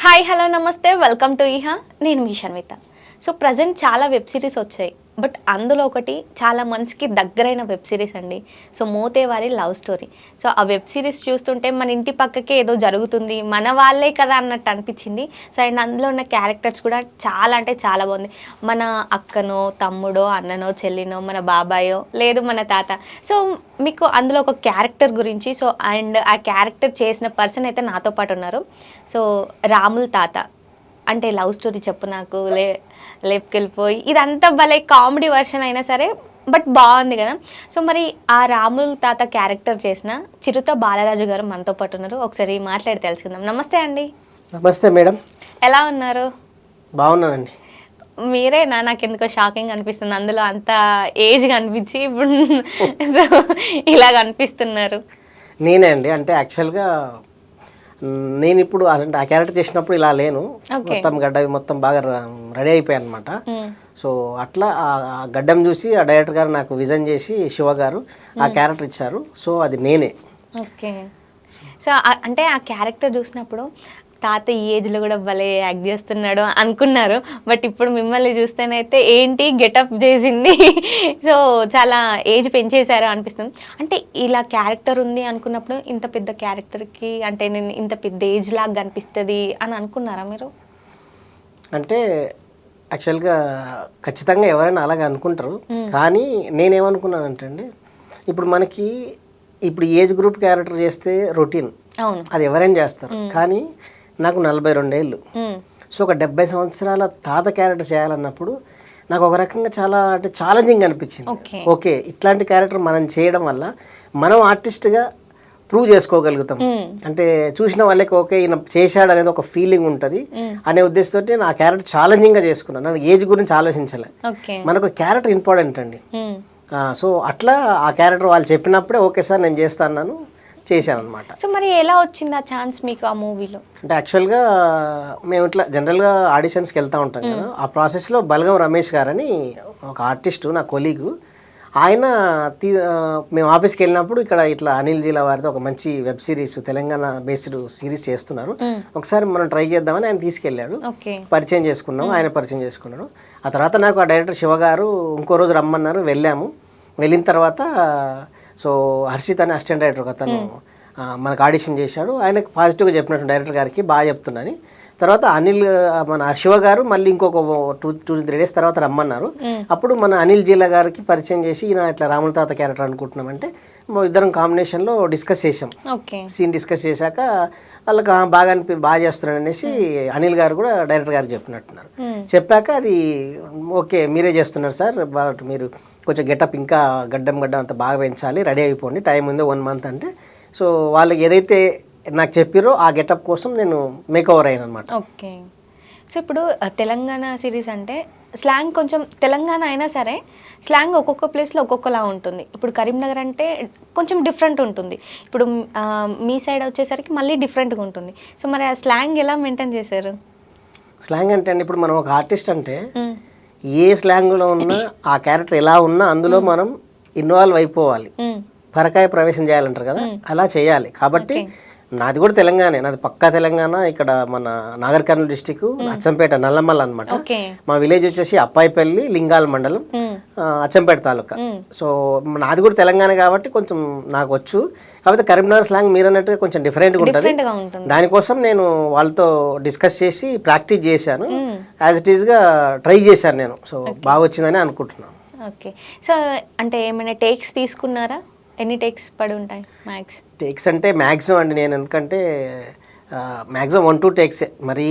Hi hello నమస్తే welcome to ఇహా నేను మీ Shanvitha. So present చాలా వెబ్ సిరీస్ వచ్చాయి, బట్ అందులో ఒకటి చాలా మనసుకి దగ్గరైన వెబ్ సిరీస్ అండి. So Mothevari love story. So ఆ వెబ్ సిరీస్ చూస్తుంటే మన ఇంటి పక్కకే ఏదో జరుగుతుంది, మన వాళ్ళే కదా అన్నట్టు అనిపించింది. సో అండ్ అందులో ఉన్న క్యారెక్టర్స్ కూడా చాలా అంటే చాలా బాగుంది. మన అక్కనో తమ్ముడో అన్ననో చెల్లినో మన బాబాయో లేదు మన తాత. సో మీకు అందులో ఒక క్యారెక్టర్ గురించి సో అండ్ ఆ క్యారెక్టర్ చేసిన పర్సన్ అయితే నాతో పాటు ఉన్నారు. సో రాముల్ తాత అంటే లవ్ స్టోరీ చెప్పు నాకు లేపుకెళ్ళిపోయి ఇదంతా భలే కామెడీ వర్షన్ అయినా సరే బట్ బాగుంది కదా. సో మరి ఆ రాముల్ తాత క్యారెక్టర్ చేసిన చిరుత బాలరాజు గారు మనతో పాటు ఉన్నారు. ఒకసారి మాట్లాడి తెలుసుకుందాం. నమస్తే అండి. నమస్తే మేడం. ఎలా ఉన్నారు? బాగున్నానండి. మీరేనా? నాకు ఎందుకో షాకింగ్ అనిపిస్తుంది, అందులో అంత ఏజ్ కనిపించి ఇప్పుడు సో ఇలా కనిపిస్తున్నారు. నేనే అండి. అంటే యాక్చువల్గా నేను ఇప్పుడు అంటే ఆ క్యారెక్టర్ చేసినప్పుడు ఇలా లేను. మొత్తం గడ్డ మొత్తం బాగా రెడీ అయిపోయాను అనమాట. సో అట్లా ఆ గడ్డం చూసి ఆ డైరెక్టర్ గారు నాకు విజన్ చేసి శివ గారు ఆ క్యారెక్టర్ ఇచ్చారు. సో అది నేనే. ఓకే. సో అంటే ఆ క్యారెక్టర్ చూసినప్పుడు తాత ఈ ఏజ్లో కూడా భలే యాక్ట్ చేస్తున్నాడు అనుకున్నారు, బట్ ఇప్పుడు మిమ్మల్ని చూస్తేనైతే ఏంటి గెటప్ చేసింది సో చాలా ఏజ్ పెంచేశారు అనిపిస్తుంది. అంటే ఇలా క్యారెక్టర్ ఉంది అనుకున్నప్పుడు ఇంత పెద్ద క్యారెక్టర్కి అంటే నేను ఇంత పెద్ద ఏజ్ లాగా కనిపిస్తుంది అని అనుకున్నారా మీరు? అంటే యాక్చువల్గా ఖచ్చితంగా ఎవరైనా అలాగే అనుకుంటారు. కానీ నేనేమనుకున్నానంటే అండి, ఇప్పుడు మనకి ఇప్పుడు ఏజ్ గ్రూప్ క్యారెక్టర్ చేస్తే రొటీన్, అవును, అది ఎవరైనా చేస్తారు. కానీ నాకు 42 ఏళ్ళు. సో ఒక 70 సంవత్సరాల తాత క్యారెక్టర్ చేయాలన్నప్పుడు నాకు ఒక రకంగా చాలా అంటే ఛాలెంజింగ్ అనిపించింది. ఓకే, ఇట్లాంటి క్యారెక్టర్ మనం చేయడం వల్ల మనం ఆర్టిస్ట్గా ప్రూవ్ చేసుకోగలుగుతాం. అంటే చూసిన వాళ్ళకి ఓకే ఈయన చేశాడు అనేది ఒక ఫీలింగ్ ఉంటుంది అనే ఉద్దేశంతో నేను ఆ క్యారెక్టర్ ఛాలెంజింగ్గా చేసుకున్నాను. నాకు ఏజ్ గురించి ఆలోచించలే, మనకు క్యారెక్టర్ ఇంపార్టెంట్ అండి. సో అట్లా ఆ క్యారెక్టర్ వాళ్ళు చెప్పినప్పుడే ఓకే సార్ నేను చేస్తాను చేశాను అనమాట. సో మరి ఎలా వచ్చింది ఆ ఛాన్స్ మీకు ఆ మూవీలో? అంటే యాక్చువల్గా మేము ఇట్లా జనరల్గా ఆడిషన్స్కి వెళ్తూ ఉంటాం కదా. ఆ ప్రాసెస్లో బలగం రమేష్ గారని ఒక ఆర్టిస్టు నా కొలీగు, ఆయన మేము ఆఫీస్కి వెళ్ళినప్పుడు ఇక్కడ ఇట్లా అనిల్ జీలా వారితో ఒక మంచి web series Telangana based series చేస్తున్నారు, ఒకసారి మనం ట్రై చేద్దామని ఆయన తీసుకెళ్ళాడు. పరిచయం చేసుకున్నాము, ఆయన పరిచయం చేసుకున్నాడు. ఆ తర్వాత నాకు ఆ డైరెక్టర్ శివ గారు ఇంకో రోజు రమ్మన్నారు, వెళ్ళాము. వెళ్ళిన తర్వాత సో హర్షిత్ అనే అసిస్టెంట్ డైరెక్టర్ అతను మనకు ఆడిషన్ చేశాడు. ఆయనకు పాజిటివ్గా చెప్పినట్టు డైరెక్టర్ గారికి బాగా చెప్తున్నాను. తర్వాత అనిల్ మన శివ గారు మళ్ళీ ఇంకొక 2-3 డేస్ తర్వాత రమ్మన్నారు. అప్పుడు మన అనిల్ జీలా గారికి పరిచయం చేసి ఈయన ఇట్లా రాముల తాత క్యారెక్టర్ అనుకుంటున్నామంటే ఇద్దరం కాంబినేషన్లో డిస్కస్ చేసాం. సీన్ డిస్కస్ చేశాక వాళ్ళకి బాగా చేస్తున్నాడు అనేసి అనిల్ గారు కూడా డైరెక్టర్ గారికి చెప్పినట్టున్నారు. చెప్పాక అది ఓకే మీరే చేస్తున్నారు సార్, బట్ మీరు కొంచెం గెటప్ ఇంకా గడ్డం అంత బాగా పెంచాలి, రెడీ అయిపోండి, టైం ఉంది 1 మంత్ అంటే. సో వాళ్ళకి ఏదైతే నాకు చెప్పారో ఆ గెటప్ కోసం నేను మేకఓవర్ అయ్యాను అనమాట. ఓకే. సో ఇప్పుడు తెలంగాణ సిరీస్ అంటే స్లాంగ్ కొంచెం తెలంగాణ అయినా సరే స్లాంగ్ ఒక్కొక్క ప్లేస్లో ఒక్కొక్కలా ఉంటుంది. ఇప్పుడు కరీంనగర్ అంటే కొంచెం డిఫరెంట్ ఉంటుంది, ఇప్పుడు మీ సైడ్ వచ్చేసరికి మళ్ళీ డిఫరెంట్గా ఉంటుంది. సో మరి ఆ స్లాంగ్ ఎలా మెయింటైన్ చేశారు? స్లాంగ్ అంటే అండి, ఇప్పుడు మనం ఒక ఆర్టిస్ట్ అంటే ఏ స్లాంగ్లో ఉన్నా ఆ క్యారెక్టర్ ఎలా ఉన్నా అందులో మనం ఇన్వాల్వ్ అయిపోవాలి, పరకాయ ప్రవేశం చేయాలంటారు కదా, అలా చేయాలి. కాబట్టి నాది కూడా తెలంగాణ, నాది పక్కా తెలంగాణ. ఇక్కడ మన నాగర్ కర్నూలు డిస్టిక్ అచ్చంపేట నల్లమల్ల అనమాట. మా విలేజ్ వచ్చేసి అప్పాయిపల్లి లింగాల మండలం అచ్చంపేట తాలూకా. సో నాది కూడా తెలంగాణ కాబట్టి కొంచెం నాకు వచ్చు. కాకపోతే కరీంనగర్ స్లాంగ్ మీరు అన్నట్టుగా కొంచెం డిఫరెంట్గా ఉంటుంది. దానికోసం నేను వాళ్ళతో డిస్కస్ చేసి ప్రాక్టీస్ చేశాను, యాజ్ ఇట్ ఈస్గా ట్రై చేశాను నేను. సో బాగా వచ్చిందని అనుకుంటున్నాను. ఓకే. సో అంటే ఏమైనా టేక్స్ తీసుకున్నారా? ఎన్ని టేక్స్ పడి ఉంటాయి మ్యాక్స్? టేక్స్ అంటే మ్యాక్సిమం అండి, నేను ఎందుకంటే మ్యాక్సిమం 1-2 టేక్సే, మరీ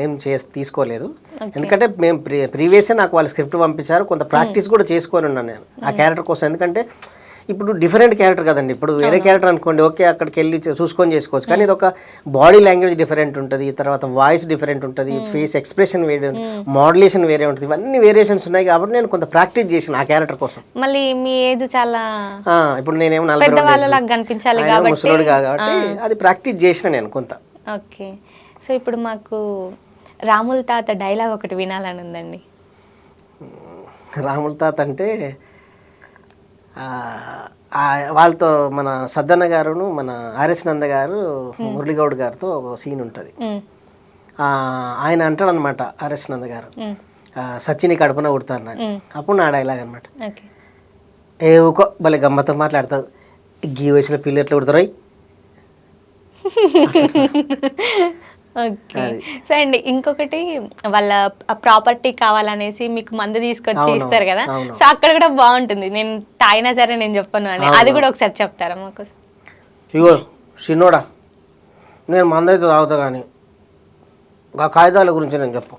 ఏం తీసుకోలేదు. ఎందుకంటే మేము ప్రీవియస్గా నాకు వాళ్ళు స్క్రిప్ట్ పంపించారు, కొంత ప్రాక్టీస్ కూడా చేసుకొని ఉన్నాను నేను ఆ క్యారెక్టర్ కోసం. ఎందుకంటే ఇప్పుడు డిఫరెంట్ క్యారెక్టర్ కదండి. ఇప్పుడు వేరే క్యారెక్టర్ అనుకోండి ఓకే అక్కడికి వెళ్ళి చూసుకొని చేసుకోవచ్చు, కానీ ఇది ఒక బాడీ లాంగ్వేజ్ డిఫరెంట్ ఉంటుంది, తర్వాత వాయిస్ డిఫరెంట్ ఉంటుంది, ఫేస్ ఎక్స్ప్రెషన్ వేరే, మోడ్యులేషన్ వేరే ఉంటుంది, ఇవన్నీ వేరియేషన్స్ ఉన్నాయి. కాబట్టి నేను కొంత ప్రాక్టీస్ చేసిన ఆ క్యారెక్టర్ కోసం. మళ్ళీ మీ ఏజ్ చాలా ఇప్పుడు నేనేమో కనిపించాలి ముసలోడు కాబట్టి అది ప్రాక్టీస్ చేసిన నేను కొంత. ఓకే. సో ఇప్పుడు మాకు రాముల తాత డైలాగ్ ఒకటి వినాలని ఉందండి. రాముల తాత అంటే వాళ్ళతో మన సద్దన్న గారును మన ఆర్ఎస్ నంద గారు మురళిగౌడ్ గారితో ఒక సీన్ ఉంటుంది. ఆయన అంటాడు అనమాట ఆర్ఎస్ నంద గారు, సచిని కడుపున కొడతారు అని. అప్పుడు నా డైలాగ్ అనమాట, ఓకే. ఏ ఊకో భలే గమ్మత్తో మాట్లాడతావు, గీ వయసులో పిల్లలు ఎట్లా కొడతారు. ఓకే. సో అండ్ ఇంకొకటి వాళ్ళ ప్రాపర్టీ కావాలనేసి మీకు మందు తీసుకొచ్చి ఇస్తారు కదా, సో అక్కడ కూడా బాగుంటుంది. నేను తాగినా సరే నేను చెప్పను అని, అది కూడా ఒకసారి చెప్తారా మాకు? ఇగో చిన్నోడా, నేను మందు అయితే తాగుతా కానీ ఆ కాగితాల గురించి నేను చెప్పు.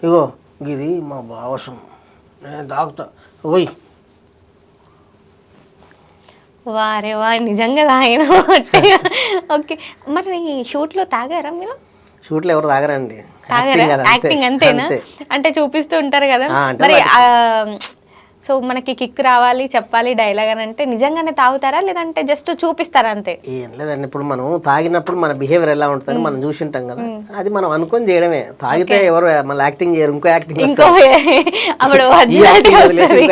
ఇగో ఇది మా బావసం, నేను తాగుతా ఓయ్. వారే వా, నిజంగా తాగిన. ఓకే. మరి షూట్లో తాగారా మీరు? షూట్లో ఎవరు తాగరండి, తాగారా? యాక్టింగ్ అంతేనా? అంటే చూపిస్తూ ఉంటారు కదా మరి. సో మనకి కిక్ రావాలి, చెప్పాలి డైలాగ్ అని అంటే నిజంగానే తాగుతారా లేదంటే జస్ట్ చూపిస్తారా అంతే? ఏం లేదండి, ఇప్పుడు మనం తాగినప్పుడు మన బిహేవియర్ ఎలా ఉంటుందని మనం చూసి ఉంటాం కదా, అది మనం అనుకొని చేయడమే. తాగితే ఎవరు మళ్ళీ యాక్టింగ్ చేయరు, ఇంకో యాక్టింగ్ అప్పుడు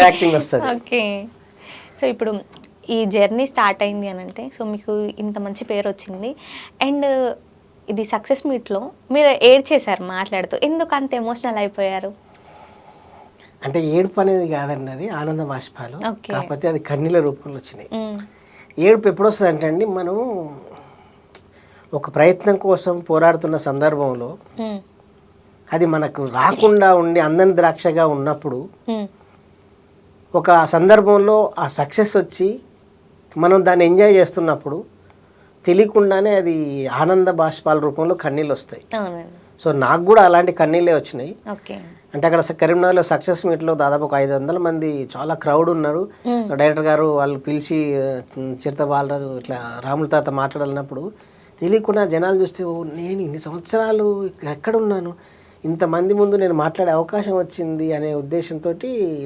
యాక్టింగ్ వస్తుంది. ఓకే. సో ఇప్పుడు ఈ జర్నీ స్టార్ట్ అయింది అని అంటే, సో మీకు ఇంత మంచి పేరు వచ్చింది అండ్ ఇది సక్సెస్ మీట్లో మీరు ఏడ్ చేశారు మాట్లాడుతూ, ఎందుకు అంత ఎమోషనల్ అయిపోయారు? అంటే ఏడుపు అనేది కాదండి, అది ఆనంద బాష్పాలు. కాకపోతే అది కన్నీళ్ళ రూపంలో వచ్చినాయి. ఏడుపు ఎప్పుడు వస్తుంది అంటే అండి, మనం ఒక ప్రయత్నం కోసం పోరాడుతున్న సందర్భంలో అది మనకు రాకుండా ఉండి అందని ద్రాక్షగా ఉన్నప్పుడు, ఒక సందర్భంలో ఆ సక్సెస్ వచ్చి మనం దాన్ని ఎంజాయ్ చేస్తున్నప్పుడు తెలియకుండానే అది ఆనంద బాష్పాల రూపంలో కన్నీళ్ళు వస్తాయి. సో నాకు కూడా అలాంటి కన్నీళ్ళే వచ్చినాయి. అంటే అక్కడ కరీంనగర్లో సక్సెస్ మీట్లో దాదాపు ఒక 500 మంది చాలా క్రౌడ్ ఉన్నారు. డైరెక్టర్ గారు వాళ్ళు పిలిచి చిరుత బాలరాజు ఇట్లా రాముల తాత మాట్లాడాలన్నప్పుడు తెలియకుండా జనాలు చూస్తే, నేను ఇన్ని సంవత్సరాలు ఎక్కడున్నాను, ఇంతమంది ముందు నేను మాట్లాడే అవకాశం వచ్చింది అనే ఉద్దేశంతో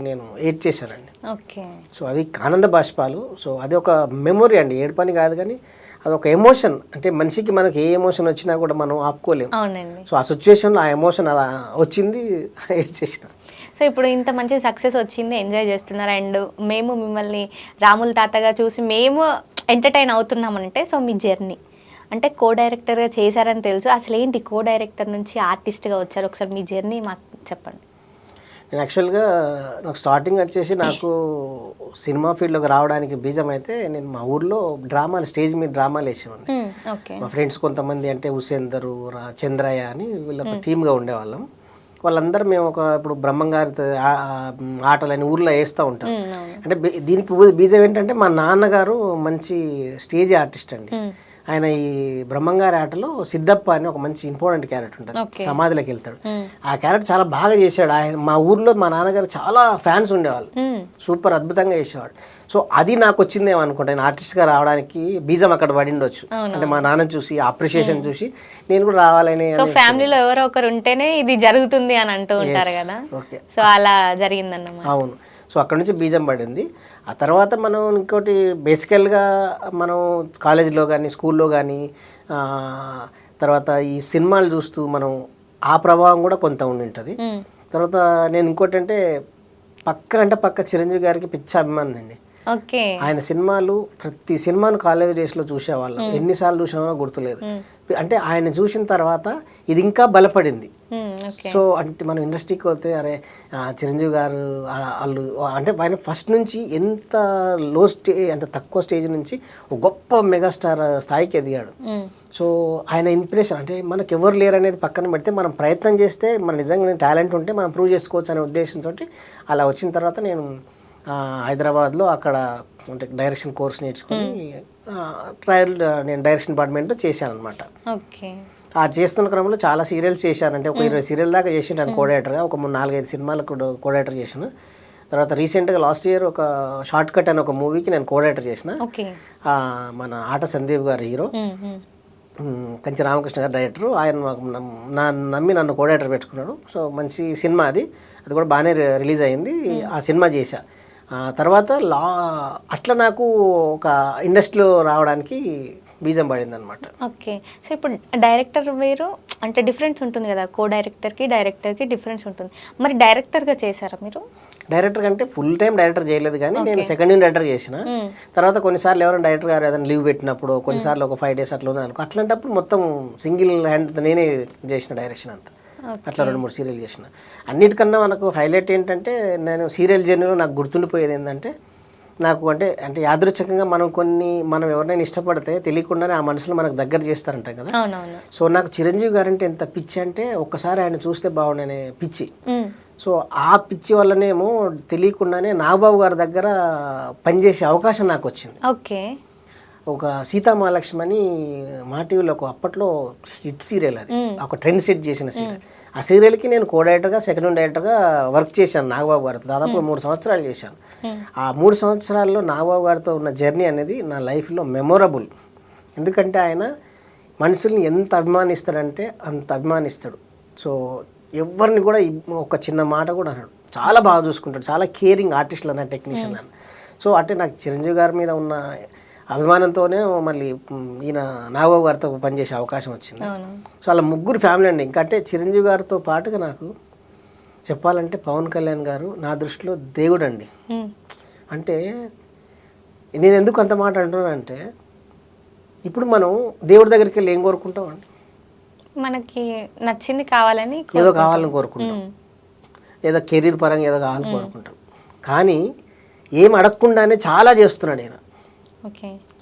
నేను ఏడ్ చేశానండి. ఓకే. సో అవి ఆనంద బాష్పాలు. సో అది ఒక మెమొరీ అండి, ఏడు పని కాదు కానీ అదొక ఎమోషన్. అంటే మనిషికి మనకి ఏ ఎమోషన్ వచ్చినా కూడా మనం ఆపుకోలేము. సో ఆ సిచ్యువేషన్లో ఆ ఎమోషన్ అలా వచ్చింది, ఏడ్ చేసిన. సో ఇప్పుడు ఇంత మంచి సక్సెస్ వచ్చింది, ఎంజాయ్ చేస్తున్నారు అండ్ మేము మిమ్మల్ని రాముల తాతగా చూసి మేము ఎంటర్టైన్ అవుతున్నామంటే, సో మీ జర్నీ అంటే కో డైరెక్టర్గా చేశారని తెలుసు, అసలు ఏంటి కో డైరెక్టర్ నుంచి ఆర్టిస్ట్గా వచ్చారు, ఒకసారి మీ జర్నీ మాకు చెప్పండి. నేను యాక్చువల్గా నాకు స్టార్టింగ్ వచ్చేసి నాకు సినిమా ఫీల్డ్లోకి రావడానికి బీజం అయితే, నేను మా ఊర్లో డ్రామాలు, స్టేజ్ మీద డ్రామాలు వేసేవాడిని. మా ఫ్రెండ్స్ కొంతమంది, అంటే హుసేందరు, చంద్రయ్య అని వీళ్ళ ఒక టీమ్గా ఉండేవాళ్ళం. వాళ్ళందరూ మేము ఒక ఇప్పుడు బ్రహ్మంగారి ఆటలని ఊర్లో వేస్తూ ఉంటాం. అంటే దీనికి బీజం ఏంటంటే, మా నాన్నగారు మంచి స్టేజ్ ఆర్టిస్ట్ అండి. ఆయన ఈ బ్రహ్మంగారి ఆటలో సిద్ధప్ప అని ఒక మంచి ఇంపార్టెంట్ క్యారెక్టర్ ఉంటుంది, సమాధిలోకి వెళ్తాడు. ఆ క్యారెక్టర్ చాలా బాగా చేశాడు. ఆయన మా ఊర్లో మా నాన్నగారు చాలా ఫ్యాన్స్ ఉండేవాళ్ళు, సూపర్ అద్భుతంగా చేసేవాడు. సో అది నాకు వచ్చిందేమో అనుకుంటా, నేను ఆర్టిస్ట్గా రావడానికి బీజం అక్కడ పడి ఉండొచ్చు. అంటే మా నాన్న చూసి అప్రిషియేషన్ చూసి నేను కూడా రావాలని. సో ఫ్యామిలీలో ఎవరో ఒకరు ఉంటేనే ఇది జరుగుతుంది అని అంటూ ఉంటారు కదా, సో అలా జరిగిందన్నమాట. అవును. సో అక్కడ నుంచి బీజం పడింది. ఆ తర్వాత మనం ఇంకోటి బేసికల్గా మనం కాలేజీలో కానీ స్కూల్లో కానీ తర్వాత ఈ సినిమాలు చూస్తూ మనం ఆ ప్రభావం కూడా కొంత ఉండింటుంది. తర్వాత నేను ఇంకోటి అంటే పక్క చిరంజీవి గారికి పిచ్చ అభిమానం అండి. ఆయన సినిమాలు ప్రతి సినిమాను కాలేజ్ డేస్లో చూసేవాళ్ళం, ఎన్నిసార్లు చూసామో గుర్తులేదు. అంటే ఆయన చూసిన తర్వాత ఇది ఇంకా బలపడింది. సో అంటే మనం ఇండస్ట్రీకి పోతే, అరే చిరంజీవి గారు వాళ్ళు అంటే ఆయన ఫస్ట్ నుంచి ఎంత లో స్టేజ్, అంటే తక్కువ స్టేజ్ నుంచి ఒక గొప్ప మెగాస్టార్ స్థాయికి ఎదిగాడు. సో ఆయన ఇన్స్పిరేషన్, అంటే మనకు ఎవరు లేరు అనేది పక్కన పెడితే మనం ప్రయత్నం చేస్తే మన నిజంగా టాలెంట్ ఉంటే మనం ప్రూవ్ చేసుకోవచ్చు అనే ఉద్దేశంతో అలా వచ్చిన తర్వాత నేను హైదరాబాద్లో అక్కడ అంటే డైరెక్షన్ కోర్స్ నేర్చుకుని ట్రయల్ నేను డైరెక్షన్ డిపార్ట్మెంట్లో చేశాను అనమాట. ఆ చేస్తున్న క్రమంలో చాలా సీరియల్స్ చేశాను, అంటే ఒక 20 సీరియల్ దాకా చేసింటాను కోడైరెక్టర్గా. ఒక 4-5 సినిమాలకు కోడైరెక్టర్ చేసిన తర్వాత రీసెంట్గా లాస్ట్ ఇయర్ ఒక షార్ట్ కట్ అనే ఒక మూవీకి నేను కోడైరెక్టర్ చేసిన. మన ఆట సందీప్ గారు హీరో, కంచి రామకృష్ణ గారు డైరెక్టర్. ఆయన నమ్మి నన్ను కోడైరెక్టర్ పెట్టుకున్నాడు. సో మంచి సినిమా అది కూడా బాగానే రిలీజ్ అయింది. ఆ సినిమా చేశా. తర్వాత అట్లా నాకు ఒక ఇండస్ట్రీలో రావడానికి బీజం పడింది అనమాట. ఓకే. సో ఇప్పుడు డైరెక్టర్ వేరు, అంటే డిఫరెన్స్ ఉంటుంది కదా, కో డైరెక్టర్కి డైరెక్టర్కి డిఫరెన్స్ ఉంటుంది. మరి డైరెక్టర్గా చేశారా మీరు? డైరెక్టర్ కంటే ఫుల్ టైం డైరెక్టర్ చేయలేదు కానీ నేను సెకండ్ యూనిట్ డైరెక్టర్ చేసిన. తర్వాత కొన్నిసార్లు ఎవరైనా డైరెక్టర్ గారు ఏదైనా లీవ్ పెట్టినప్పుడు కొన్నిసార్లు ఒక 5 days అట్లా ఉంది అనుకో, అట్లాంటప్పుడు మొత్తం సింగిల్ హ్యాండ్ నేనే చేసిన డైరెక్షన్ అంతా. అట్లా 2-3 సీరియల్ చేసిన. అన్నిటికన్నా మనకు హైలైట్ ఏంటంటే నేను సీరియల్ జర్నీలో నాకు గుర్తుండిపోయేది ఏంటంటే నాకు అంటే యాదృచ్ఛికంగా మనం ఎవరినైనా ఇష్టపడితే తెలియకుండానే ఆ మనుషులు మనకు దగ్గర చేస్తారంట కదా. సో నాకు చిరంజీవి గారు అంటే ఎంత పిచ్చి అంటే ఒక్కసారి ఆయన చూస్తే బాగుండనే పిచ్చి. సో ఆ పిచ్చి వల్లనేమో తెలియకుండానే నాగబాబు గారి దగ్గర పనిచేసే అవకాశం నాకు వచ్చింది. ఓకే. ఒక సీతామహాలక్ష్మి అని మా టీవీలో ఒక అప్పట్లో హిట్ సీరియల్, అది ఒక ట్రెండ్ సెట్ చేసిన సీరియల్. ఆ సీరియల్కి నేను కో డైరెక్టర్గా సెకండ్ డైరెక్టర్గా వర్క్ చేశాను నాగబాబు గారితో. దాదాపు 3 సంవత్సరాలు చేశాను. ఆ 3 సంవత్సరాల్లో నాగబాబు గారితో ఉన్న జర్నీ అనేది నా లైఫ్లో మెమొరబుల్. ఎందుకంటే ఆయన మనుషుల్ని ఎంత అభిమానిస్తాడంటే అంత అభిమానిస్తాడు. సో ఎవరిని కూడా ఒక చిన్న మాట కూడా అన్నాడు. చాలా బాగా చూసుకుంటాడు. చాలా కేరింగ్ ఆర్టిస్టులు అన్న టెక్నీషియన్ అన్న. సో అంటే నాకు చిరంజీవి గారి మీద ఉన్న అభిమానంతోనే మళ్ళీ ఈయన నాగబాబు గారితో పనిచేసే అవకాశం వచ్చింది. సో అలా ముగ్గురు ఫ్యామిలీ అండి. ఇంకా అంటే చిరంజీవి గారితో పాటుగా నాకు చెప్పాలంటే పవన్ కళ్యాణ్ గారు నా దృష్టిలో దేవుడు అండి. అంటే నేను ఎందుకు అంత మాట అంటున్నానంటే ఇప్పుడు మనం దేవుడి దగ్గరికి వెళ్ళి ఏం కోరుకుంటాం అండి? మనకి నచ్చింది కావాలని ఏదో కావాలని కోరుకుంటాం, ఏదో కెరీర్ పరంగా ఏదో కావాలని కోరుకుంటాం. కానీ ఏం అడగకుండానే చాలా చేస్తున్నాడు ఆయన.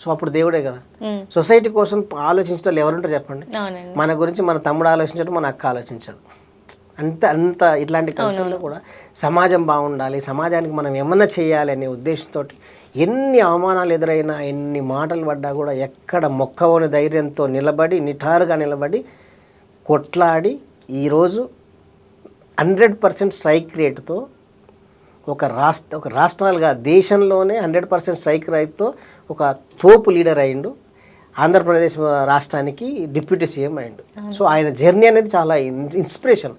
సో అప్పుడు దేవుడే కదా. సొసైటీ కోసం ఆలోచించడం ఎవరుంటారు చెప్పండి? మన గురించి మన తమ్ముడు ఆలోచించడు, మన అక్క ఆలోచించదు. అంత ఇట్లాంటి కల్చర్లో కూడా సమాజం బాగుండాలి, సమాజానికి మనం ఏమన్నా చేయాలి అనే ఉద్దేశంతో ఎన్ని అవమానాలు ఎదురైనా ఎన్ని మాటలు పడ్డా కూడా ఎక్కడ మొక్కవని ధైర్యంతో నిలబడి నిఠారుగా నిలబడి కొట్లాడి ఈరోజు 100% స్ట్రైక్ రేటుతో ఒక రాష్ట్రాలుగా దేశంలోనే 100% స్ట్రైక్ రేట్తో ఒక తోపు లీడర్ అయ్యిండు. ఆంధ్రప్రదేశ్ రాష్ట్రానికి డిప్యూటీ సీఎం అయ్యిండు. సో ఆయన జర్నీ అనేది చాలా ఇన్స్పిరేషన్.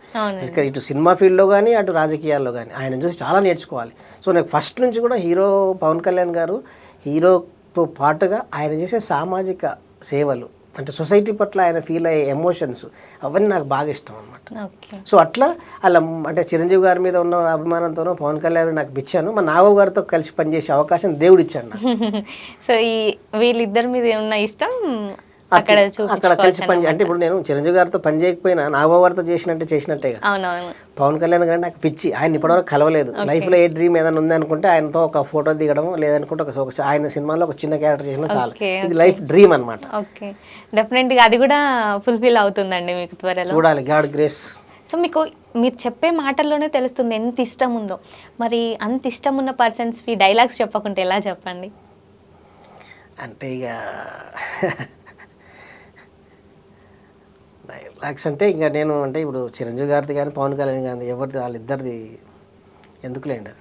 ఇటు సినిమా ఫీల్డ్లో కానీ అటు రాజకీయాల్లో కానీ ఆయన చూసి చాలా నేర్చుకోవాలి. సో నాకు ఫస్ట్ నుంచి కూడా హీరో పవన్ కళ్యాణ్ గారు హీరోతో పాటుగా ఆయన చేసే సామాజిక సేవలు అంటే సొసైటీ పట్ల ఆయన ఫీల్ అయ్యే ఎమోషన్స్ అవన్నీ నాకు బాగా ఇష్టం అనమాట. సో అట్లా అంటే చిరంజీవి గారి మీద ఉన్న అభిమానంతోనో పవన్ కళ్యాణ్ నాకు పిచ్చాను. మా నాగబాబు గారితో కలిసి పనిచేసే అవకాశం దేవుడు ఇచ్చాడు నాకు. సో ఈ వీళ్ళిద్దరి మీద ఉన్న ఇష్టం అక్కడ కలిసి పని అంటే ఇప్పుడు నేను చిరంజీవి గారితో పని చేయకపోయినా నాగబాబు గారితో చేసినట్టేగా. పవన్ కళ్యాణ్ గారు నాకు పిచ్చి. ఆయన ఇప్పటివరకు కలవలేదు. లైఫ్లో ఏ డ్రీమ్ ఏదైనా ఉంది అనుకుంటే ఆయనతో ఒక ఫోటో దిగడం, లేదనుకుంటే ఆయన సినిమాలో ఒక చిన్న క్యారెక్టర్ చేసినా చాలు. ఇది లైఫ్ డ్రీమ్ అనమాట. ఓకే, డెఫినెట్గా అది కూడా ఫుల్ఫిల్ అవుతుందండి మీకు త్వరలో. చూడాలి, గాడ్ గ్రేస్. సో మీకు మీరు చెప్పే మాటల్లోనే తెలుస్తుంది ఎంత ఇష్టం ఉందో. మరి అంత ఇష్టం ఉన్న పర్సన్స్వి డైలాగ్స్ చెప్పకుంటే ఎలా చెప్పండి? అంటే ఇక డైలాగ్స్ అంటే ఇంకా నేను అంటే ఇప్పుడు చిరంజీవి గారిది కానీ పవన్ కళ్యాణ్ కానీ ఎవరిది వాళ్ళిద్దరిది ఎందుకులేండి,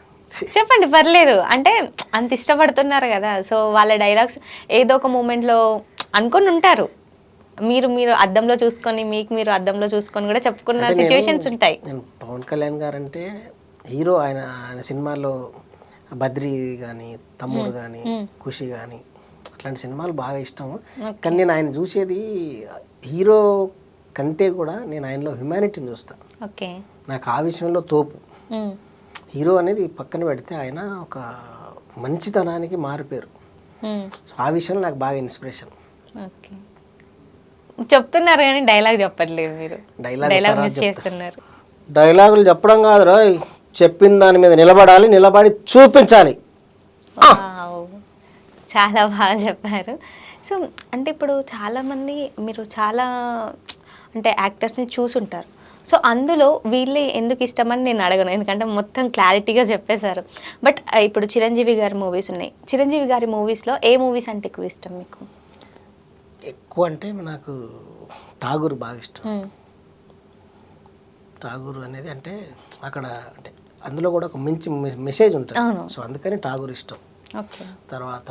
చెప్పండి పర్లేదు. అంటే అంత ఇష్టపడుతున్నారు కదా, సో వాళ్ళ డైలాగ్స్ ఏదో ఒక మూమెంట్లో అనుకొని ఉంటారు. మీరు అద్దంలో చూసుకొని మీరు అద్దంలో చూసుకొని కూడా చెప్పుకున్న సిచ్యువేషన్స్ ఉంటాయి. నేను పవన్ కళ్యాణ్ గారు అంటే హీరో, ఆయన సినిమాల్లో బద్రి కానీ తమ్ముడు కానీ ఖుషి కానీ అట్లాంటి సినిమాలు బాగా ఇష్టం. కానీ నేను ఆయన చూసేది హీరో కంటే కూడా నేను ఆయనలో హ్యుమానిటీని చూస్తాను. ఓకే, నాకు ఆ విషయంలో తోపు. హీరో అనేది పక్కన పెడితే ఆయన ఒక మంచితనానికి మారిపోయారు. సో ఆ విషయంలో నాకు బాగా ఇన్స్పిరేషన్. ఓకే, చెప్తున్నారు కానీ డైలాగ్ చెప్పట్లేదు మీరు. డైలాగ్ మిస్ చేస్తున్నారు. డైలాగులు చెప్పడం కాదు రా, చెప్పిన దాని మీద నిలబడి చూపించాలి. చాలా బాగా చెప్పారు. సో అంటే ఇప్పుడు చాలామంది మీరు చాలా అంటే యాక్టర్స్ని చూసుంటారు. సో అందులో వీళ్ళే ఎందుకు ఇష్టమని నేను అడగను, ఎందుకంటే మొత్తం క్లారిటీగా చెప్పేశారు. బట్ ఇప్పుడు చిరంజీవి గారి మూవీస్ ఉన్నాయి. చిరంజీవి గారి మూవీస్లో ఏ మూవీస్ అంటే ఎక్కువ ఇష్టం మీకు? ఎక్కువ అంటే నాకు ఠాగూర్ బాగా ఇష్టం. ఠాగూర్ అనేది అంటే అక్కడ అంటే అందులో కూడా ఒక మంచి మెసేజ్ ఉంటుంది. సో అందుకని ఠాగూర్ ఇష్టం. తర్వాత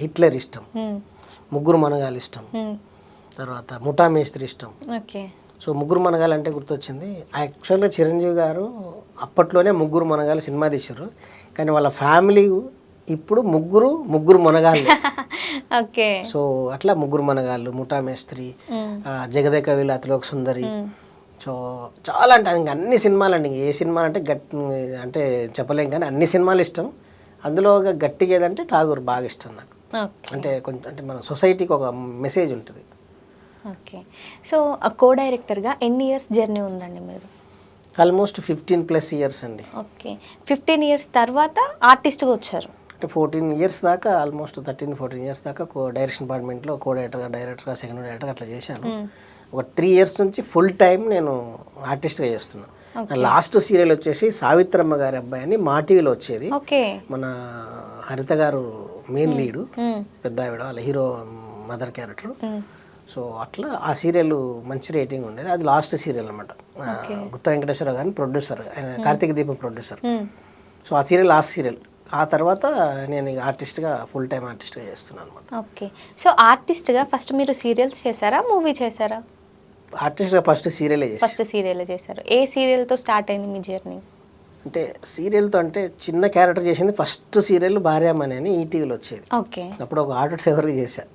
హిట్లర్ ఇష్టం, ముగ్గురు మనగాలు ఇష్టం, తర్వాత ముఠా మేస్త్రి ఇష్టం. సో ముగ్గురు మనగాలు అంటే గుర్తొచ్చింది, యాక్చువల్గా చిరంజీవి గారు అప్పట్లోనే ముగ్గురు మనగాలు సినిమా తీశారు. కానీ వాళ్ళ ఫ్యామిలీ ఇప్పుడు ముగ్గురు మనగాళ్ళు. సో అట్లా ముగ్గురు మనగాళ్ళు, ముఠా మేస్త్రి, జగదేక వీళ్ళ అతిలోక సుందరి, సో చాలా అంటే ఇంక అన్ని సినిమాలు అండి, ఏ సినిమా అంటే అంటే చెప్పలేం కానీ అన్ని సినిమాలు ఇష్టం. అందులో ఒక గట్టిగా ఏదంటే ఠాగూర్ బాగా ఇష్టం నాకు. అంటే కొంచెం అంటే మన సొసైటీకి ఒక మెసేజ్ ఉంటుంది. ఓకే. సో కో డైరెక్టర్గా ఎన్ని ఇయర్స్ జర్నీ ఉందండి మీరు? ఆల్మోస్ట్ 15+ ఇయర్స్ అండి. ఓకే. 15 ఇయర్స్ తర్వాత ఆర్టిస్ట్గా వచ్చారు. అంటే 14 ఇయర్స్ దాకా, ఆల్మోస్ట్ 13-14 ఇయర్స్ దాకా డైరెక్షన్ డిపార్ట్మెంట్లో డైరెక్టర్గా సెకండ్ డైరెక్టర్గా అట్లా చేశాను. ఒక 3 ఇయర్స్ నుంచి ఫుల్ టైం నేను ఆర్టిస్ట్గా చేస్తున్నాను. లాస్ట్ సీరియల్ వచ్చేసి సావిత్రమ్మ గారి అబ్బాయి అని మా టీవీలో వచ్చేది. ఓకే. మన హరిత గారు మెయిన్ లీడు, పెద్ద ఆవిడ వాళ్ళ హీరో మదర్ క్యారెక్టర్. సో అట్లా ఆ సీరియల్ మంచి రేటింగ్ ఉండేది. అది లాస్ట్ సీరియల్ అనమాట. గుత్త వెంకటేశ్వర గారిని ప్రొడ్యూసర్, ఆయన కార్తీక దీపం ప్రొడ్యూసర్. సో ఆ సీరియల్ లాస్ట్ సీరియల్. ఆ తర్వాత నేను ఆర్టిస్ట్గా ఫుల్ టైం ఆర్టిస్ట్గా చేస్తున్నాను అనమాట. ఓకే. సో ఆర్టిస్ట్గా ఫస్ట్ మీరు సీరియల్స్ చేశారా, మూవీ చేశారా? ఆర్టిస్ట్గా ఫస్ట్ సీరియలే చేశాను. ఫస్ట్ సీరియల్ చేశారు. ఏ సీరియల్తో స్టార్ట్ అయింది మీ జర్నీ? అంటే సీరియల్తో అంటే చిన్న క్యారెక్టర్ చేసింది ఫస్ట్ సీరియల్ భార్యామణి అని ఈటీవీలో వచ్చేది. ఓకే. అప్పుడు ఒక ఆటో డ్రైవర్గా చేశాను.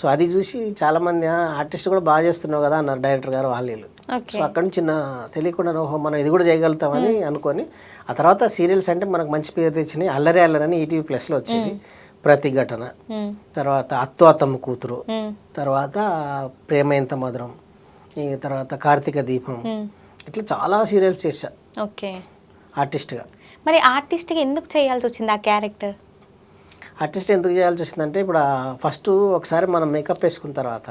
సో అది చూసి చాలామంది ఆర్టిస్ట్ కూడా బాగా చేస్తున్నావు కదా అన్నారు డైరెక్టర్ గారు వాళ్ళు. సో అక్కడ నుంచి తెలియకుండా ఓహో మనం ఇది కూడా చేయగలుగుతామని అనుకొని ఆ తర్వాత సీరియల్స్ అంటే మనకు మంచి పేరు తెచ్చినాయి. అల్లరి అని ఈటీవీ ప్లస్లో వచ్చేది. ప్రతిఘటన, తర్వాత అత్తో అత్తమ్మ కూతురు, తర్వాత ప్రేమ ఎంత మధురం, ఈ తర్వాత కార్తీక దీపం, ఇట్లా చాలా సీరియల్స్ చేశా. ఓకే. ఆర్టిస్ట్గా. మరి ఆర్టిస్ట్గా ఎందుకు చేయాల్సి వచ్చింది ఆ క్యారెక్టర్? ఆర్టిస్ట్ ఎందుకు చేయాల్సి వచ్చిందంటే ఇప్పుడు ఫస్ట్ ఒకసారి మనం మేకప్ వేసుకున్న తర్వాత